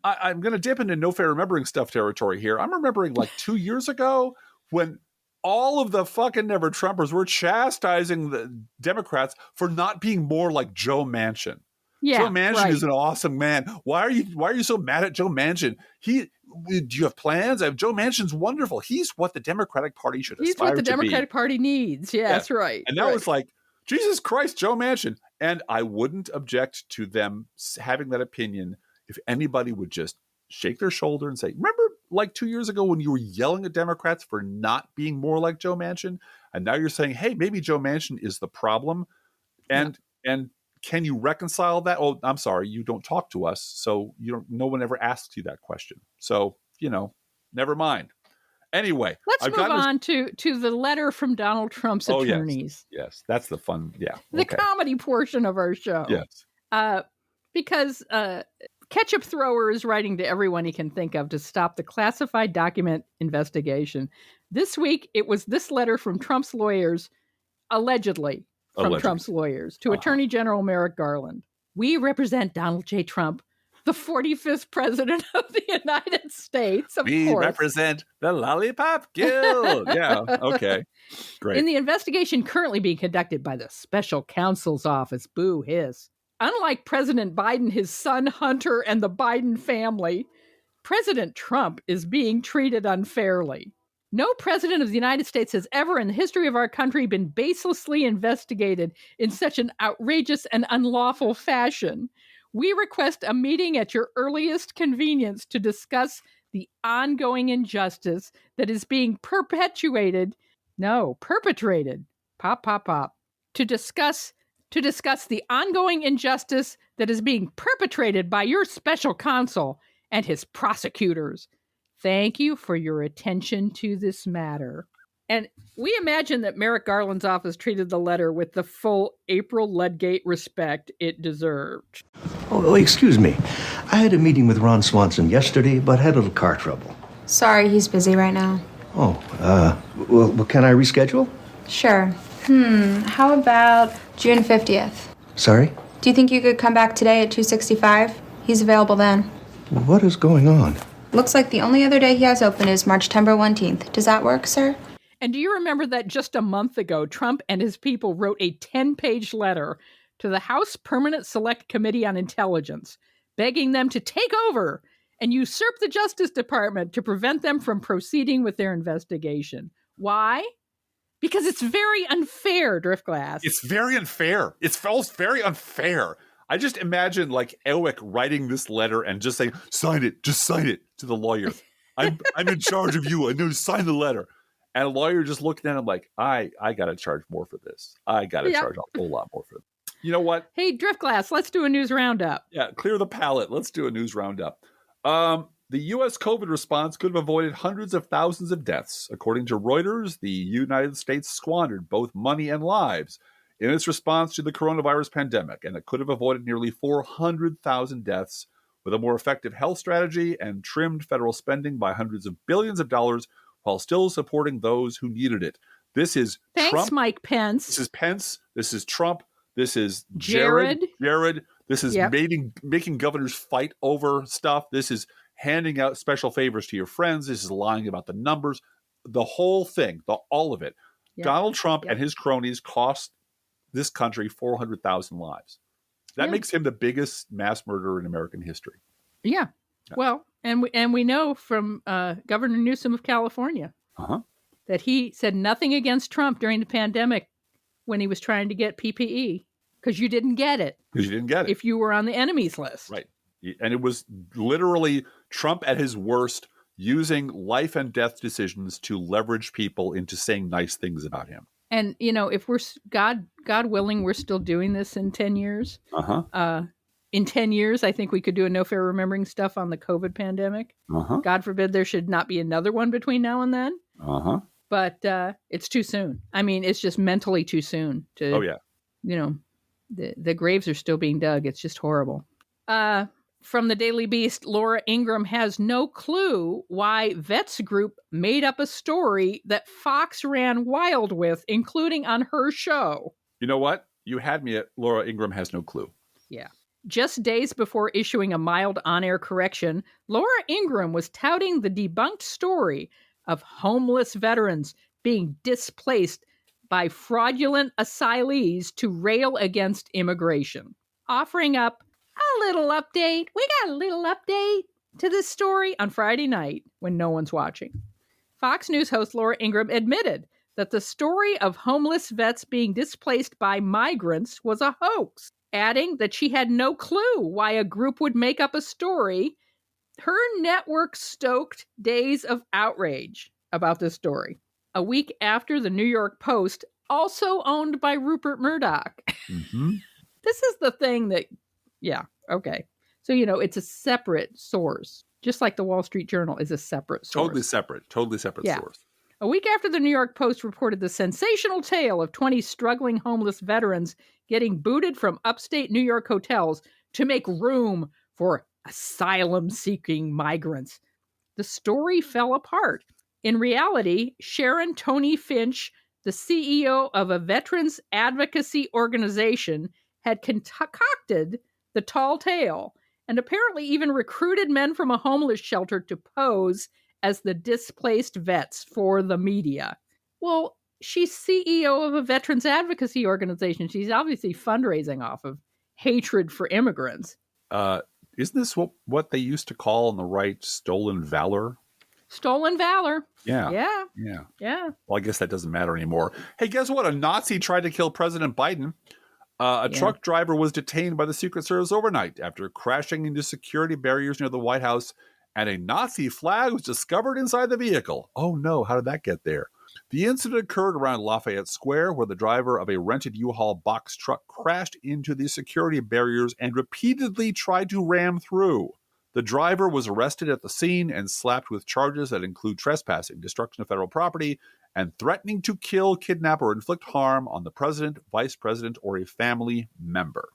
I'm going to dip into no fair remembering stuff territory here. I'm remembering like 2 years ago when all of the fucking Never Trumpers were chastising the Democrats for not being more like Joe Manchin. Yeah, Joe Manchin is an awesome man. Why are you so mad at Joe Manchin? Do you have plans? Joe Manchin's wonderful. He's what the Democratic Party should aspire to be. He's what the Democratic Party needs. Yeah, that's right. And that was like, Jesus Christ, Joe Manchin. And I wouldn't object to them having that opinion if anybody would just shake their shoulder and say, remember like 2 years ago when you were yelling at Democrats for not being more like Joe Manchin? And now you're saying, hey, maybe Joe Manchin is the problem. And can you reconcile that? Oh, I'm sorry, you don't talk to us, so no one ever asks you that question. So, never mind. Anyway, let's move on to the letter from Donald Trump's attorneys. Yes, that's the fun. Yeah, the comedy portion of our show. Yes, because ketchup thrower is writing to everyone he can think of to stop the classified document investigation. This week, it was this letter from Trump's lawyers, allegedly. Trump's lawyers to Attorney General Merrick Garland. We represent Donald J. Trump, the 45th president of the United States. We represent the Lollipop Guild. Yeah. Okay. Great. In the investigation currently being conducted by the Special Counsel's Office, boo hiss. Unlike President Biden, his son Hunter, and the Biden family, President Trump is being treated unfairly. No president of the United States has ever in the history of our country been baselessly investigated in such an outrageous and unlawful fashion. We request a meeting at your earliest convenience to discuss the ongoing injustice that is being perpetrated. Pop, pop, pop. To discuss the ongoing injustice that is being perpetrated by your special counsel and his prosecutors. Thank you for your attention to this matter. And we imagine that Merrick Garland's office treated the letter with the full April Ludgate respect it deserved. Oh, excuse me. I had a meeting with Ron Swanson yesterday, but had a little car trouble. Sorry, he's busy right now. Oh, well, can I reschedule? Sure. How about June 50th? Sorry? Do you think you could come back today at 2:65? He's available then. What is going on? Looks like the only other day he has open is March 10th. Does that work, sir? And do you remember that just a month ago, Trump and his people wrote a 10-page letter to the House Permanent Select Committee on Intelligence, begging them to take over and usurp the Justice Department to prevent them from proceeding with their investigation. Why? Because it's very unfair, Driftglass. It's very unfair. It feels very unfair. I just imagine like Elwick writing this letter and just saying, sign it, just sign it to the lawyer. I'm in charge of you. I know to sign the letter. And a lawyer just looking at him like, I got to charge more for this. I got to charge a whole lot more for this. You know what? Hey, Driftglass, let's do a news roundup. Yeah, clear the palate. Let's do a news roundup. The U.S. COVID response could have avoided hundreds of thousands of deaths. According to Reuters, the United States squandered both money and lives in its response to the coronavirus pandemic, and it could have avoided nearly 400,000 deaths with a more effective health strategy and trimmed federal spending by hundreds of billions of dollars while still supporting those who needed it. This is Thanks, Trump. Mike Pence. This is Pence. This is Trump. This is Jared. This is making governors fight over stuff. This is handing out special favors to your friends. This is lying about the numbers. The whole thing, all of it. Yep. Donald Trump and his cronies cost this country 400,000 lives. That makes him the biggest mass murderer in American history. Yeah. Well, and we know from Governor Newsom of California that he said nothing against Trump during the pandemic when he was trying to get PPE because you didn't get it. Because you didn't get it. If you were on the enemies list. Right. And it was literally Trump at his worst using life and death decisions to leverage people into saying nice things about him. And, you know, if we're, God willing, we're still doing this in 10 years. In 10 years, I think we could do a No Fair Remembering stuff on the COVID pandemic. God forbid there should not be another one between now and then. But it's too soon. I mean, it's just mentally too soon to, you know, the graves are still being dug. It's just horrible. From the Daily Beast, Laura Ingraham has no clue why Vets Group made up a story that Fox ran wild with, including on her show. You know what? You had me at Laura Ingraham has no clue. Yeah. Just days before issuing a mild on-air correction, Laura Ingraham was touting the debunked story of homeless veterans being displaced by fraudulent asylees to rail against immigration, offering up a little update. We got a little update to this story on Friday night when no one's watching. Fox News host Laura Ingraham admitted that the story of homeless vets being displaced by migrants was a hoax, adding that she had no clue why a group would make up a story. Her network stoked days of outrage about this story. A week after the New York Post, also owned by Rupert Murdoch. This is the thing that, So, you know, it's a separate source, just like the Wall Street Journal is a separate source. Totally separate source. A week after the New York Post reported the sensational tale of 20 struggling homeless veterans getting booted from upstate New York hotels to make room for asylum-seeking migrants, the story fell apart. In reality, Sharon Tony Finch, the CEO of a veterans advocacy organization, had concocted the tall tale and apparently even recruited men from a homeless shelter to pose as the displaced vets for the media. Well, she's CEO of a veterans advocacy organization. She's obviously fundraising off of hatred for immigrants. Isn't this what they used to call on the right stolen valor? Stolen valor. Yeah. Well, I guess that doesn't matter anymore. Hey, guess what? A Nazi tried to kill President Biden. A truck driver was detained by the Secret Service overnight after crashing into security barriers near the White House, and a Nazi flag was discovered inside the vehicle. Oh no, how did that get there? The incident occurred around Lafayette Square, where the driver of a rented U-Haul box truck crashed into the security barriers and repeatedly tried to ram through. The driver was arrested at the scene and slapped with charges that include trespassing, destruction of federal property, and threatening to kill, kidnap, or inflict harm on the president, vice president, or a family member.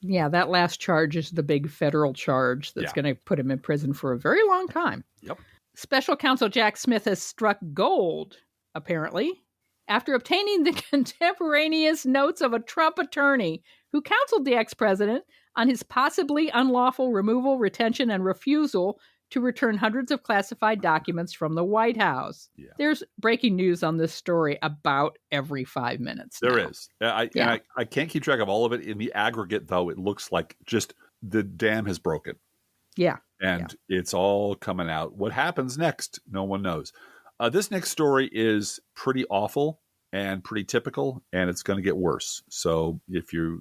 Yeah, that last charge is the big federal charge that's going to put him in prison for a very long time. Yep. Special counsel Jack Smith has struck gold, apparently, after obtaining the contemporaneous notes of a Trump attorney who counseled the ex-president on his possibly unlawful removal, retention, and refusal to return hundreds of classified documents from the White House. Yeah. There's breaking news on this story about every 5 minutes. There is. I can't keep track of all of it. In the aggregate, though, it looks like just the dam has broken. Yeah. And it's all coming out. What happens next, no one knows. This next story is pretty awful and pretty typical, and it's going to get worse. So if you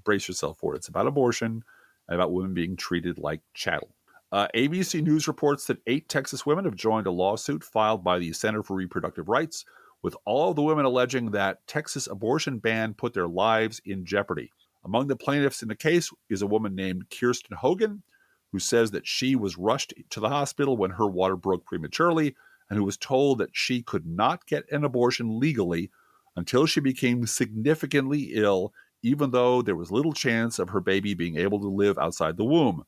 brace yourself for it, it's about abortion and about women being treated like chattel. ABC News reports that 8 Texas women have joined a lawsuit filed by the Center for Reproductive Rights, with all of the women alleging that Texas abortion ban put their lives in jeopardy. Among the plaintiffs in the case is a woman named Kirsten Hogan, who says that she was rushed to the hospital when her water broke prematurely, and who was told that she could not get an abortion legally until she became significantly ill, even though there was little chance of her baby being able to live outside the womb.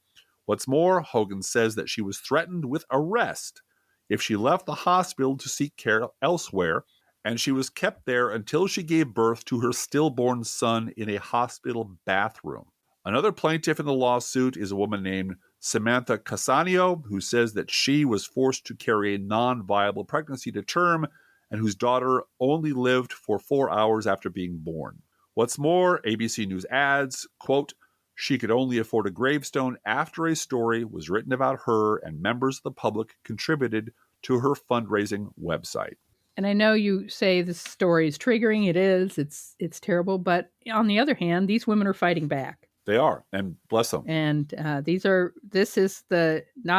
What's more, Hogan says that she was threatened with arrest if she left the hospital to seek care elsewhere, and she was kept there until she gave birth to her stillborn son in a hospital bathroom. Another plaintiff in the lawsuit is a woman named Samantha Casanio, who says that she was forced to carry a non-viable pregnancy to term and whose daughter only lived for 4 hours after being born. What's more, ABC News adds, quote, she could only afford a gravestone after a story was written about her and members of the public contributed to her fundraising website. And I know you say this story is triggering. It is. It's terrible. But on the other hand, these women are fighting back. They are, and bless them. And not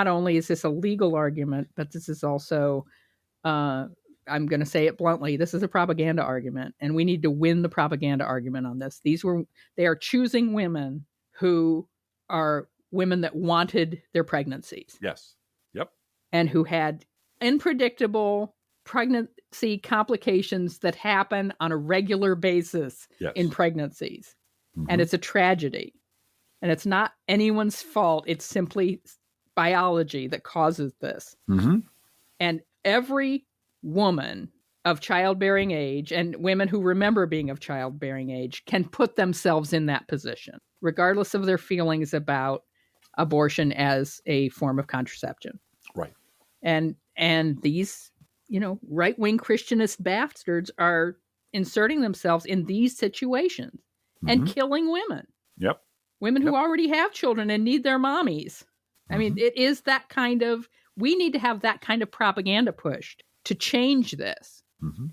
only is this a legal argument, but this is also, I'm going to say it bluntly, this is a propaganda argument, and we need to win the propaganda argument on this. They are choosing women who are women that wanted their pregnancies. Yes. Yep. And who had unpredictable pregnancy complications that happen on a regular basis in pregnancies. Mm-hmm. And it's a tragedy. And it's not anyone's fault. It's simply biology that causes this. Mm-hmm. And every woman of childbearing age and women who remember being of childbearing age can put themselves in that position, regardless of their feelings about abortion as a form of contraception. Right. And these, right-wing Christianist bastards are inserting themselves in these situations and killing women. Yep. Women who already have children and need their mommies. I mean, it is that kind of, we need to have that kind of propaganda pushed to change this. Mm-hmm.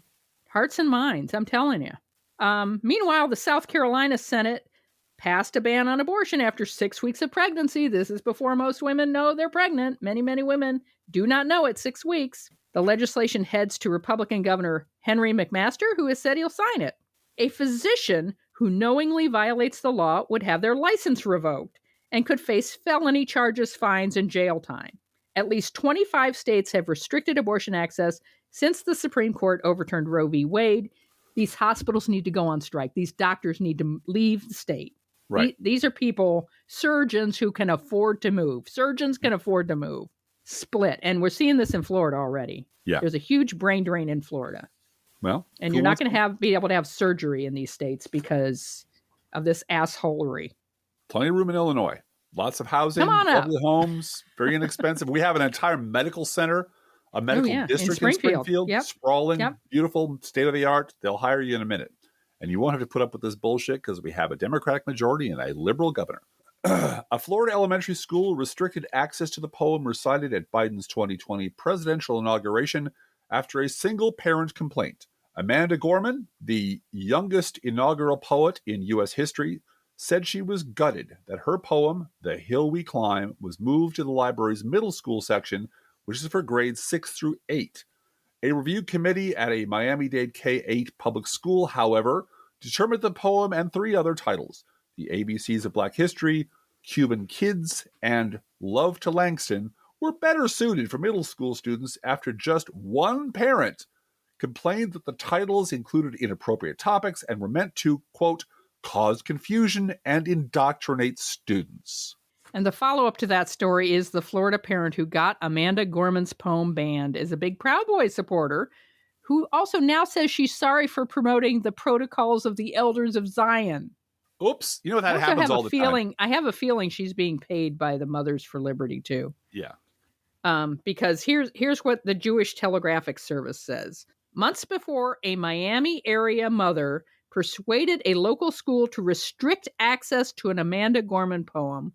Hearts and minds, I'm telling you. Meanwhile, the South Carolina Senate passed a ban on abortion after 6 weeks of pregnancy. This is before most women know they're pregnant. Many, many women do not know at 6 weeks. The legislation heads to Republican Governor Henry McMaster, who has said he'll sign it. A physician who knowingly violates the law would have their license revoked and could face felony charges, fines, and jail time. At least 25 states have restricted abortion access since the Supreme Court overturned Roe v. Wade. These hospitals need to go on strike. These doctors need to leave the state. Right. These are people, surgeons who can afford to move. Surgeons can afford to move. Split. And we're seeing this in Florida already. Yeah. There's a huge brain drain in Florida. Well, and you're not going to be able to have surgery in these states because of this assholery. Plenty of room in Illinois. Lots of housing, lovely homes, very inexpensive. We have an entire medical center, a medical district in Springfield, sprawling, beautiful, state-of-the-art. They'll hire you in a minute. And you won't have to put up with this bullshit because we have a Democratic majority and a liberal governor. A Florida elementary school restricted access to the poem recited at Biden's 2020 presidential inauguration after a single parent complaint. Amanda Gorman, the youngest inaugural poet in U.S. history, said she was gutted that her poem, The Hill We Climb, was moved to the library's middle school section, which is for grades 6 through 8. A review committee at a Miami-Dade K-8 public school, however, determined the poem and 3 other titles, The ABCs of Black History, Cuban Kids and Love to Langston were better suited for middle school students after just one parent complained that the titles included inappropriate topics and were meant to, quote, cause confusion and indoctrinate students. And the follow-up to that story is the Florida parent who got Amanda Gorman's poem banned is a big Proud Boys supporter who also now says she's sorry for promoting the protocols of the Elders of Zion. Oops. You know, that happens all the time. I have a feeling she's being paid by the Mothers for Liberty, too. Yeah. Because here's what the Jewish Telegraphic Service says. Months before, a Miami area mother persuaded a local school to restrict access to an Amanda Gorman poem,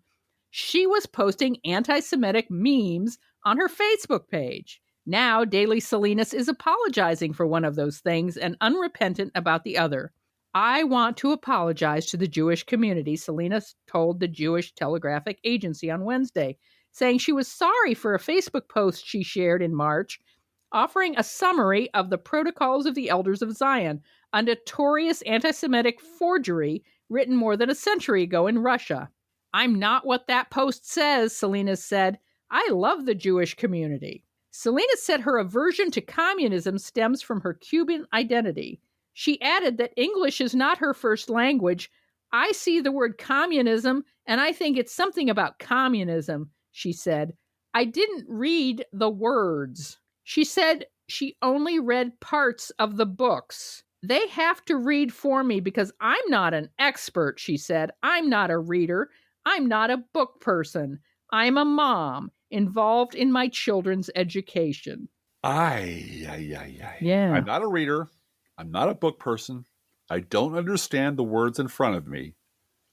she was posting anti-Semitic memes on her Facebook page. Now, Daily Salinas is apologizing for one of those things and unrepentant about the other. I want to apologize to the Jewish community, Salinas told the Jewish Telegraphic Agency on Wednesday, saying she was sorry for a Facebook post she shared in March, offering a summary of the Protocols of the Elders of Zion, a notorious anti-Semitic forgery written more than a century ago in Russia. I'm not what that post says, Salinas said. I love the Jewish community. Salinas said her aversion to communism stems from her Cuban identity. She added that English is not her first language. I see the word communism, and I think it's something about communism, she said. I didn't read the words. She said she only read parts of the books. They have to read for me because I'm not an expert, she said. I'm not a reader. I'm not a book person. I'm a mom involved in my children's education. Yeah. I'm not a reader. I'm not a book person. I don't understand the words in front of me.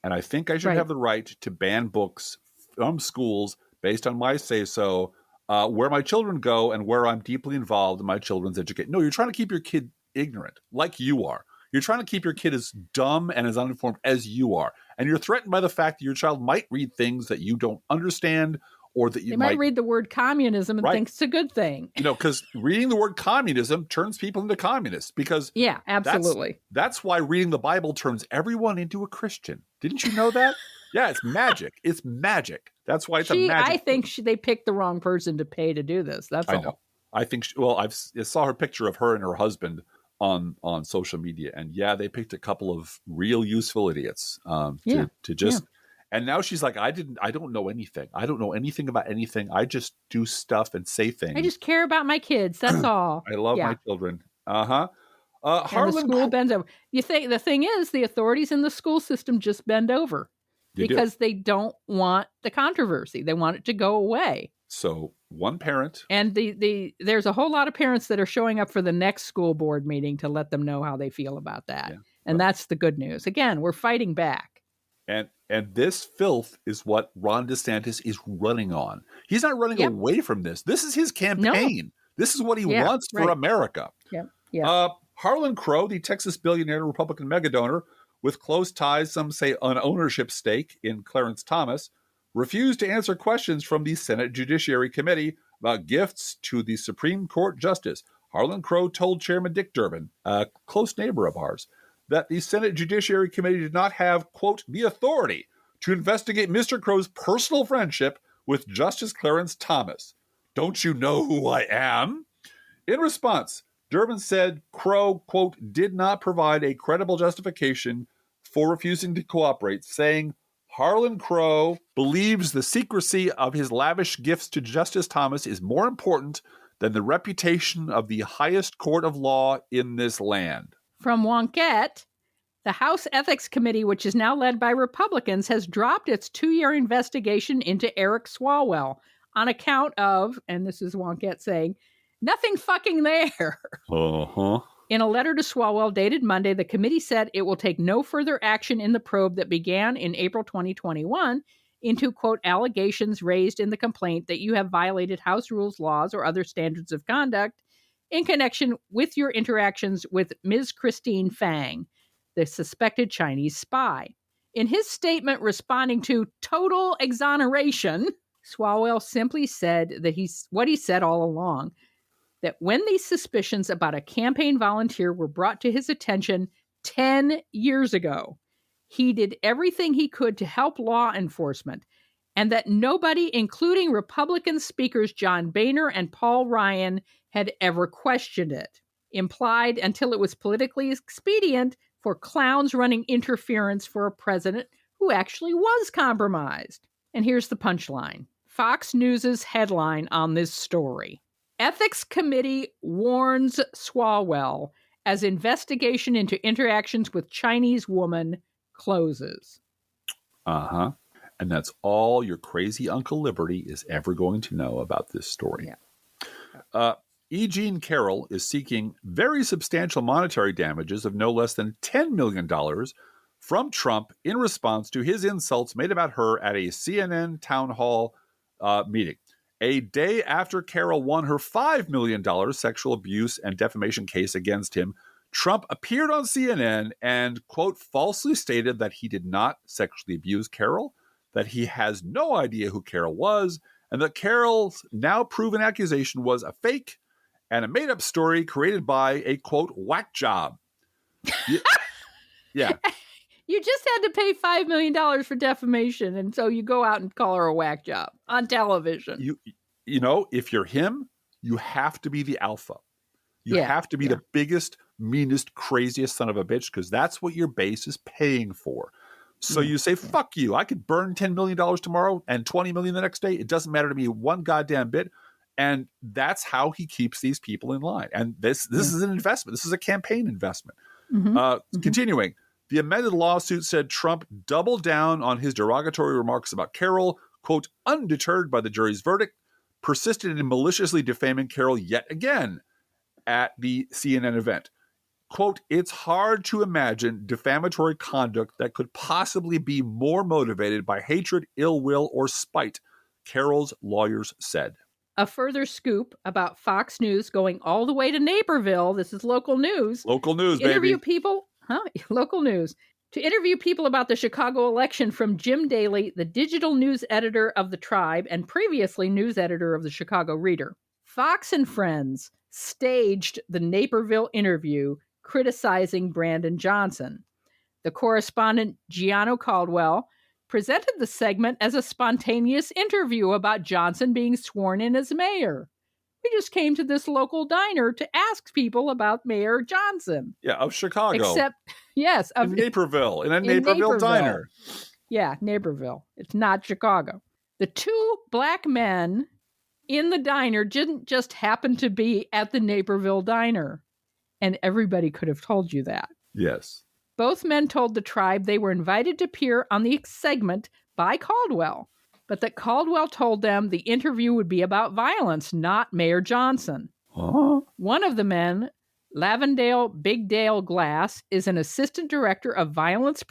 And I think I should have the right to ban books from schools based on my say-so, where my children go and where I'm deeply involved in my children's education. No, you're trying to keep your kid ignorant, like you are. You're trying to keep your kid as dumb and as uninformed as you are. And you're threatened by the fact that your child might read things that you don't understand, or that you might read the word communism and think it's a good thing. You know, because reading the word communism turns people into communists. Because yeah, absolutely. That's why reading the Bible turns everyone into a Christian. Didn't you know that? Yeah, it's magic. It's magic. That's why it's a magic. I think they picked the wrong person to pay to do this. That's all. I know. I think. I saw her picture of her and her husband on social media, and yeah, they picked a couple of real useful idiots to just. And now she's like, I don't know anything. I don't know anything about anything. I just do stuff and say things. I just care about my kids. That's all. I love my children. And the school bends over. The thing is, the authorities in the school system just bend over because they don't want the controversy. They want it to go away. So one parent. And there's a whole lot of parents that are showing up for the next school board meeting to let them know how they feel about that. Yeah. And that's the good news. Again, we're fighting back. And this filth is what Ron DeSantis is running on. He's not running away from this. This is his campaign. No. This is what he wants for America. Harlan Crow, the Texas billionaire Republican megadonor with close ties, some say an ownership stake in Clarence Thomas, refused to answer questions from the Senate Judiciary Committee about gifts to the Supreme Court Justice. Harlan Crow told Chairman Dick Durbin, a close neighbor of ours, that the Senate Judiciary Committee did not have, quote, the authority to investigate Mr. Crow's personal friendship with Justice Clarence Thomas. Don't you know who I am? In response, Durbin said Crow, quote, did not provide a credible justification for refusing to cooperate, saying Harlan Crow believes the secrecy of his lavish gifts to Justice Thomas is more important than the reputation of the highest court of law in this land. From Wonkette, the House Ethics Committee, which is now led by Republicans, has dropped its 2-year investigation into Eric Swalwell on account of, and this is Wonkette saying, nothing fucking there. Uh-huh. In a letter to Swalwell dated Monday, the committee said it will take no further action in the probe that began in April 2021 into, quote, allegations raised in the complaint that you have violated House rules, laws, or other standards of conduct in connection with your interactions with Ms. Christine Fang, the suspected Chinese spy. In his statement responding to total exoneration, Swalwell simply said that what he said all along, that when these suspicions about a campaign volunteer were brought to his attention 10 years ago, he did everything he could to help law enforcement, and that nobody, including Republican speakers John Boehner and Paul Ryan, had ever questioned it. Implied until it was politically expedient for clowns running interference for a president who actually was compromised. And here's the punchline. Fox News' headline on this story. Ethics Committee warns Swalwell as investigation into interactions with Chinese woman closes. Uh-huh. And that's all your crazy Uncle Liberty is ever going to know about this story. Yeah. E. Jean Carroll is seeking very substantial monetary damages of no less than $10 million from Trump in response to his insults made about her at a CNN town hall meeting. A day after Carroll won her $5 million sexual abuse and defamation case against him, Trump appeared on CNN and, quote, falsely stated that he did not sexually abuse Carroll, that he has no idea who Carroll was, and that Carroll's now proven accusation was a fake and a made-up story created by a, quote, whack job. Yeah. You just had to pay $5 million for defamation, and so you go out and call her a whack job on television. You know, if you're him, you have to be the alpha. You have to be the biggest, meanest, craziest son of a bitch, because that's what your base is paying for. So you say, fuck you. I could burn $10 million tomorrow and $20 million the next day. It doesn't matter to me one goddamn bit. And that's how he keeps these people in line. And this is an investment. This is a campaign investment. Continuing, the amended lawsuit said Trump doubled down on his derogatory remarks about Carroll, quote, undeterred by the jury's verdict, persisted in maliciously defaming Carroll yet again at the CNN event. Quote, it's hard to imagine defamatory conduct that could possibly be more motivated by hatred, ill will, or spite, Carroll's lawyers said. A further scoop about Fox News going all the way to Naperville. This is local news. Local news, Interview baby. people. Local news. To interview people about the Chicago election from Jim Daly, the digital news editor of The Tribe and previously news editor of the Chicago Reader. Fox and Friends staged the Naperville interview criticizing Brandon Johnson. The correspondent Gianno Caldwell presented the segment as a spontaneous interview about Johnson being sworn in as mayor. We just came to this local diner to ask people about Mayor Johnson. Yeah, of Chicago. Except, yes. In Naperville, in a Naperville diner. Yeah, Naperville. It's not Chicago. The two black men in the diner didn't just happen to be at the Naperville diner. And everybody could have told you that. Yes. Both men told the Tribe they were invited to appear on the segment by Caldwell, but that Caldwell told them the interview would be about violence, not Mayor Johnson. Huh? One of the men, Lavendale Big Dale Glass, is an assistant director of violence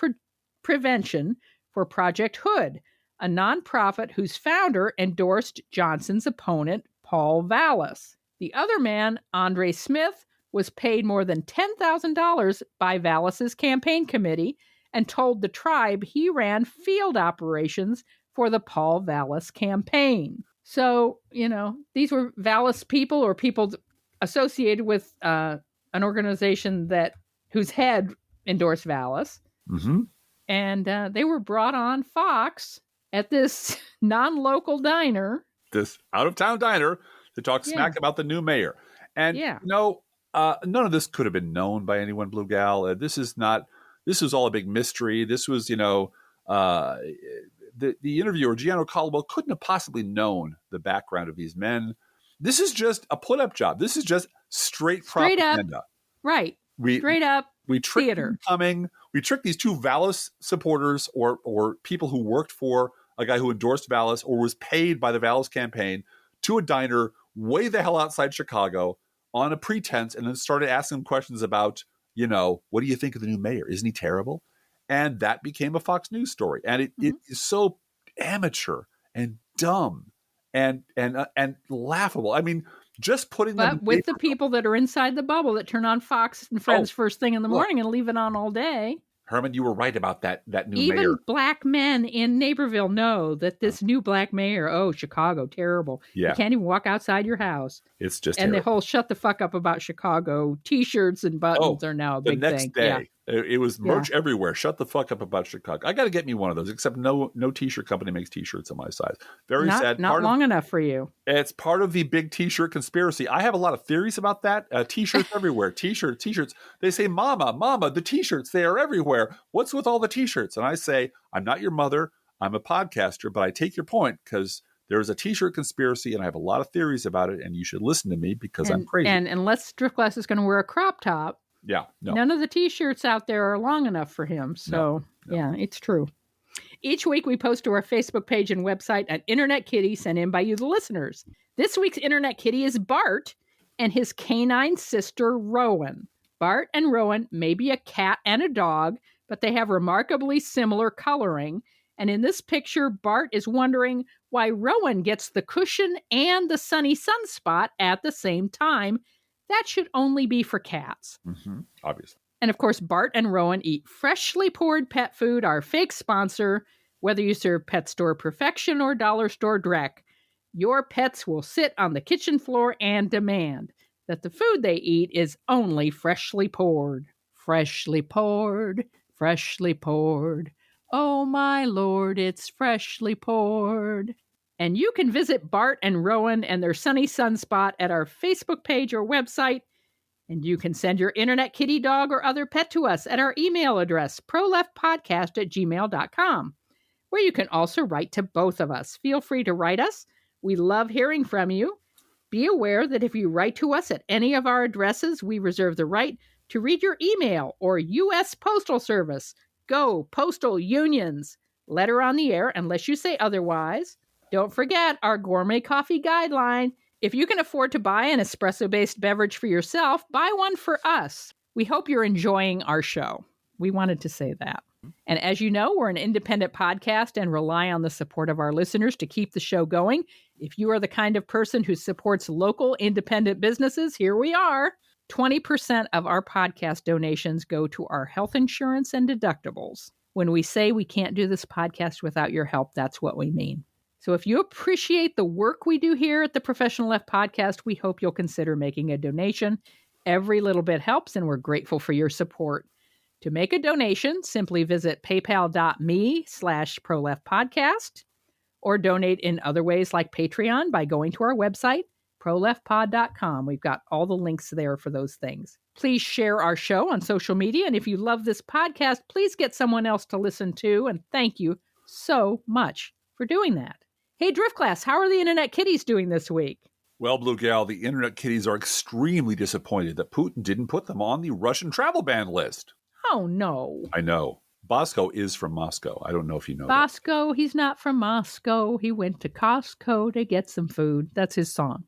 prevention for Project Hood, a nonprofit whose founder endorsed Johnson's opponent, Paul Vallis. The other man, Andre Smith, was paid more than $10,000 by Vallis's campaign committee and told the Tribe he ran field operations for the Paul Vallis campaign. So, you know, these were Vallis people or people associated with an organization whose head endorsed Vallis. Mm-hmm. And they were brought on Fox at this non-local diner. This out-of-town diner to talk smack about the new mayor. And, none of this could have been known by anyone, Blue Gal. This was all a big mystery. This was, the interviewer, Gianno Caldwell, couldn't have possibly known the background of these men. This is just a put-up job. This is just straight propaganda. Up, right. Straight up we tricked theater. We tricked these two Vallis supporters or people who worked for a guy who endorsed Vallis or was paid by the Vallis campaign to a diner way the hell outside Chicago on a pretense, and then started asking him questions about, what do you think of the new mayor? Isn't he terrible? And that became a Fox News story. And it is so amateur and dumb and laughable. I mean, just putting them with the people that are inside the bubble that turn on Fox and Friends first thing in the morning and leave it on all day. Herman, you were right about that new Even mayor. black men in Naperville know that this new black mayor, Chicago, terrible. Yeah. You can't even walk outside your house. It's just And terrible. the whole shut the fuck up about Chicago T-shirts and buttons are now a big thing. The next day, It was merch everywhere. Shut the fuck up about Chicago. I got to get me one of those, except no t-shirt company makes t-shirts in my size. Very sad. Not long enough for you. It's part of the big t-shirt conspiracy. I have a lot of theories about that. T-shirts everywhere. T-shirts. They say, Mama, the t-shirts, they are everywhere. What's with all the t-shirts? And I say, I'm not your mother. I'm a podcaster, but I take your point because there is a t-shirt conspiracy and I have a lot of theories about it. And you should listen to me because I'm crazy. And unless Driftglass is going to wear a crop top, none of the t-shirts out there are long enough for him. So, yeah, it's true. Each week we post to our Facebook page and website an Internet Kitty sent in by you, the listeners. This week's Internet Kitty is Bart and his canine sister, Rowan. Bart and Rowan may be a cat and a dog, but they have remarkably similar coloring. And in this picture, Bart is wondering why Rowan gets the cushion and the sunny sunspot at the same time. That should only be for cats. Mm-hmm. Obviously. And of course, Bart and Rowan eat freshly poured pet food, our fake sponsor. Whether you serve Pet Store Perfection or Dollar Store Drek, your pets will sit on the kitchen floor and demand that the food they eat is only freshly poured. Freshly poured, freshly poured. Oh my Lord, it's freshly poured. And you can visit Bart and Rowan and their sunny sunspot at our Facebook page or website. And you can send your Internet Kitty dog or other pet to us at our email address, proleftpodcast@gmail.com, where you can also write to both of us. Feel free to write us. We love hearing from you. Be aware that if you write to us at any of our addresses, we reserve the right to read your email or U.S. Postal Service. Go, Postal Unions. Letter on the air unless you say otherwise. Don't forget our gourmet coffee guideline. If you can afford to buy an espresso-based beverage for yourself, buy one for us. We hope you're enjoying our show. We wanted to say that. And as you know, we're an independent podcast and rely on the support of our listeners to keep the show going. If you are the kind of person who supports local independent businesses, here we are. 20% of our podcast donations go to our health insurance and deductibles. When we say we can't do this podcast without your help, that's what we mean. So if you appreciate the work we do here at the Professional Left Podcast, we hope you'll consider making a donation. Every little bit helps, and we're grateful for your support. To make a donation, simply visit paypal.me/proleftpodcast or donate in other ways like Patreon by going to our website, proleftpod.com. We've got all the links there for those things. Please share our show on social media, and if you love this podcast, please get someone else to listen to, and thank you so much for doing that. Hey, Drift Class, how are the Internet Kitties doing this week? Well, Blue Gal, the Internet Kitties are extremely disappointed that Putin didn't put them on the Russian travel ban list. Oh, no. I know. Bosco is from Moscow. I don't know if you know Bosco, he's not from Moscow. He went to Costco to get some food. That's his song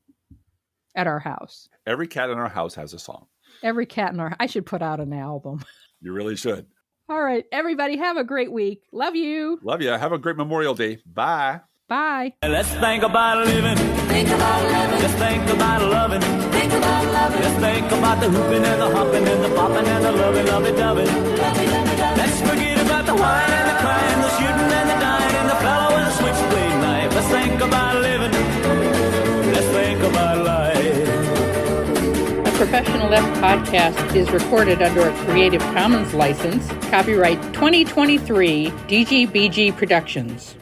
at our house. Every cat in our house has a song. Every cat in our... I should put out an album. You really should. All right, everybody, have a great week. Love you. Love you. Have a great Memorial Day. Bye. Bye. Let's think about living. Think about living. Let's think about loving. Think about loving. Let's think about the hooping and the hopping and the popping and the lovey-dovey. Let's forget about the wine and the crying, the shooting and the dying, and the fellow with a switchblade knife. Let's think about living. Let's think about life. The Professional Left Podcast is recorded under a Creative Commons license. Copyright 2023 DGBG Productions.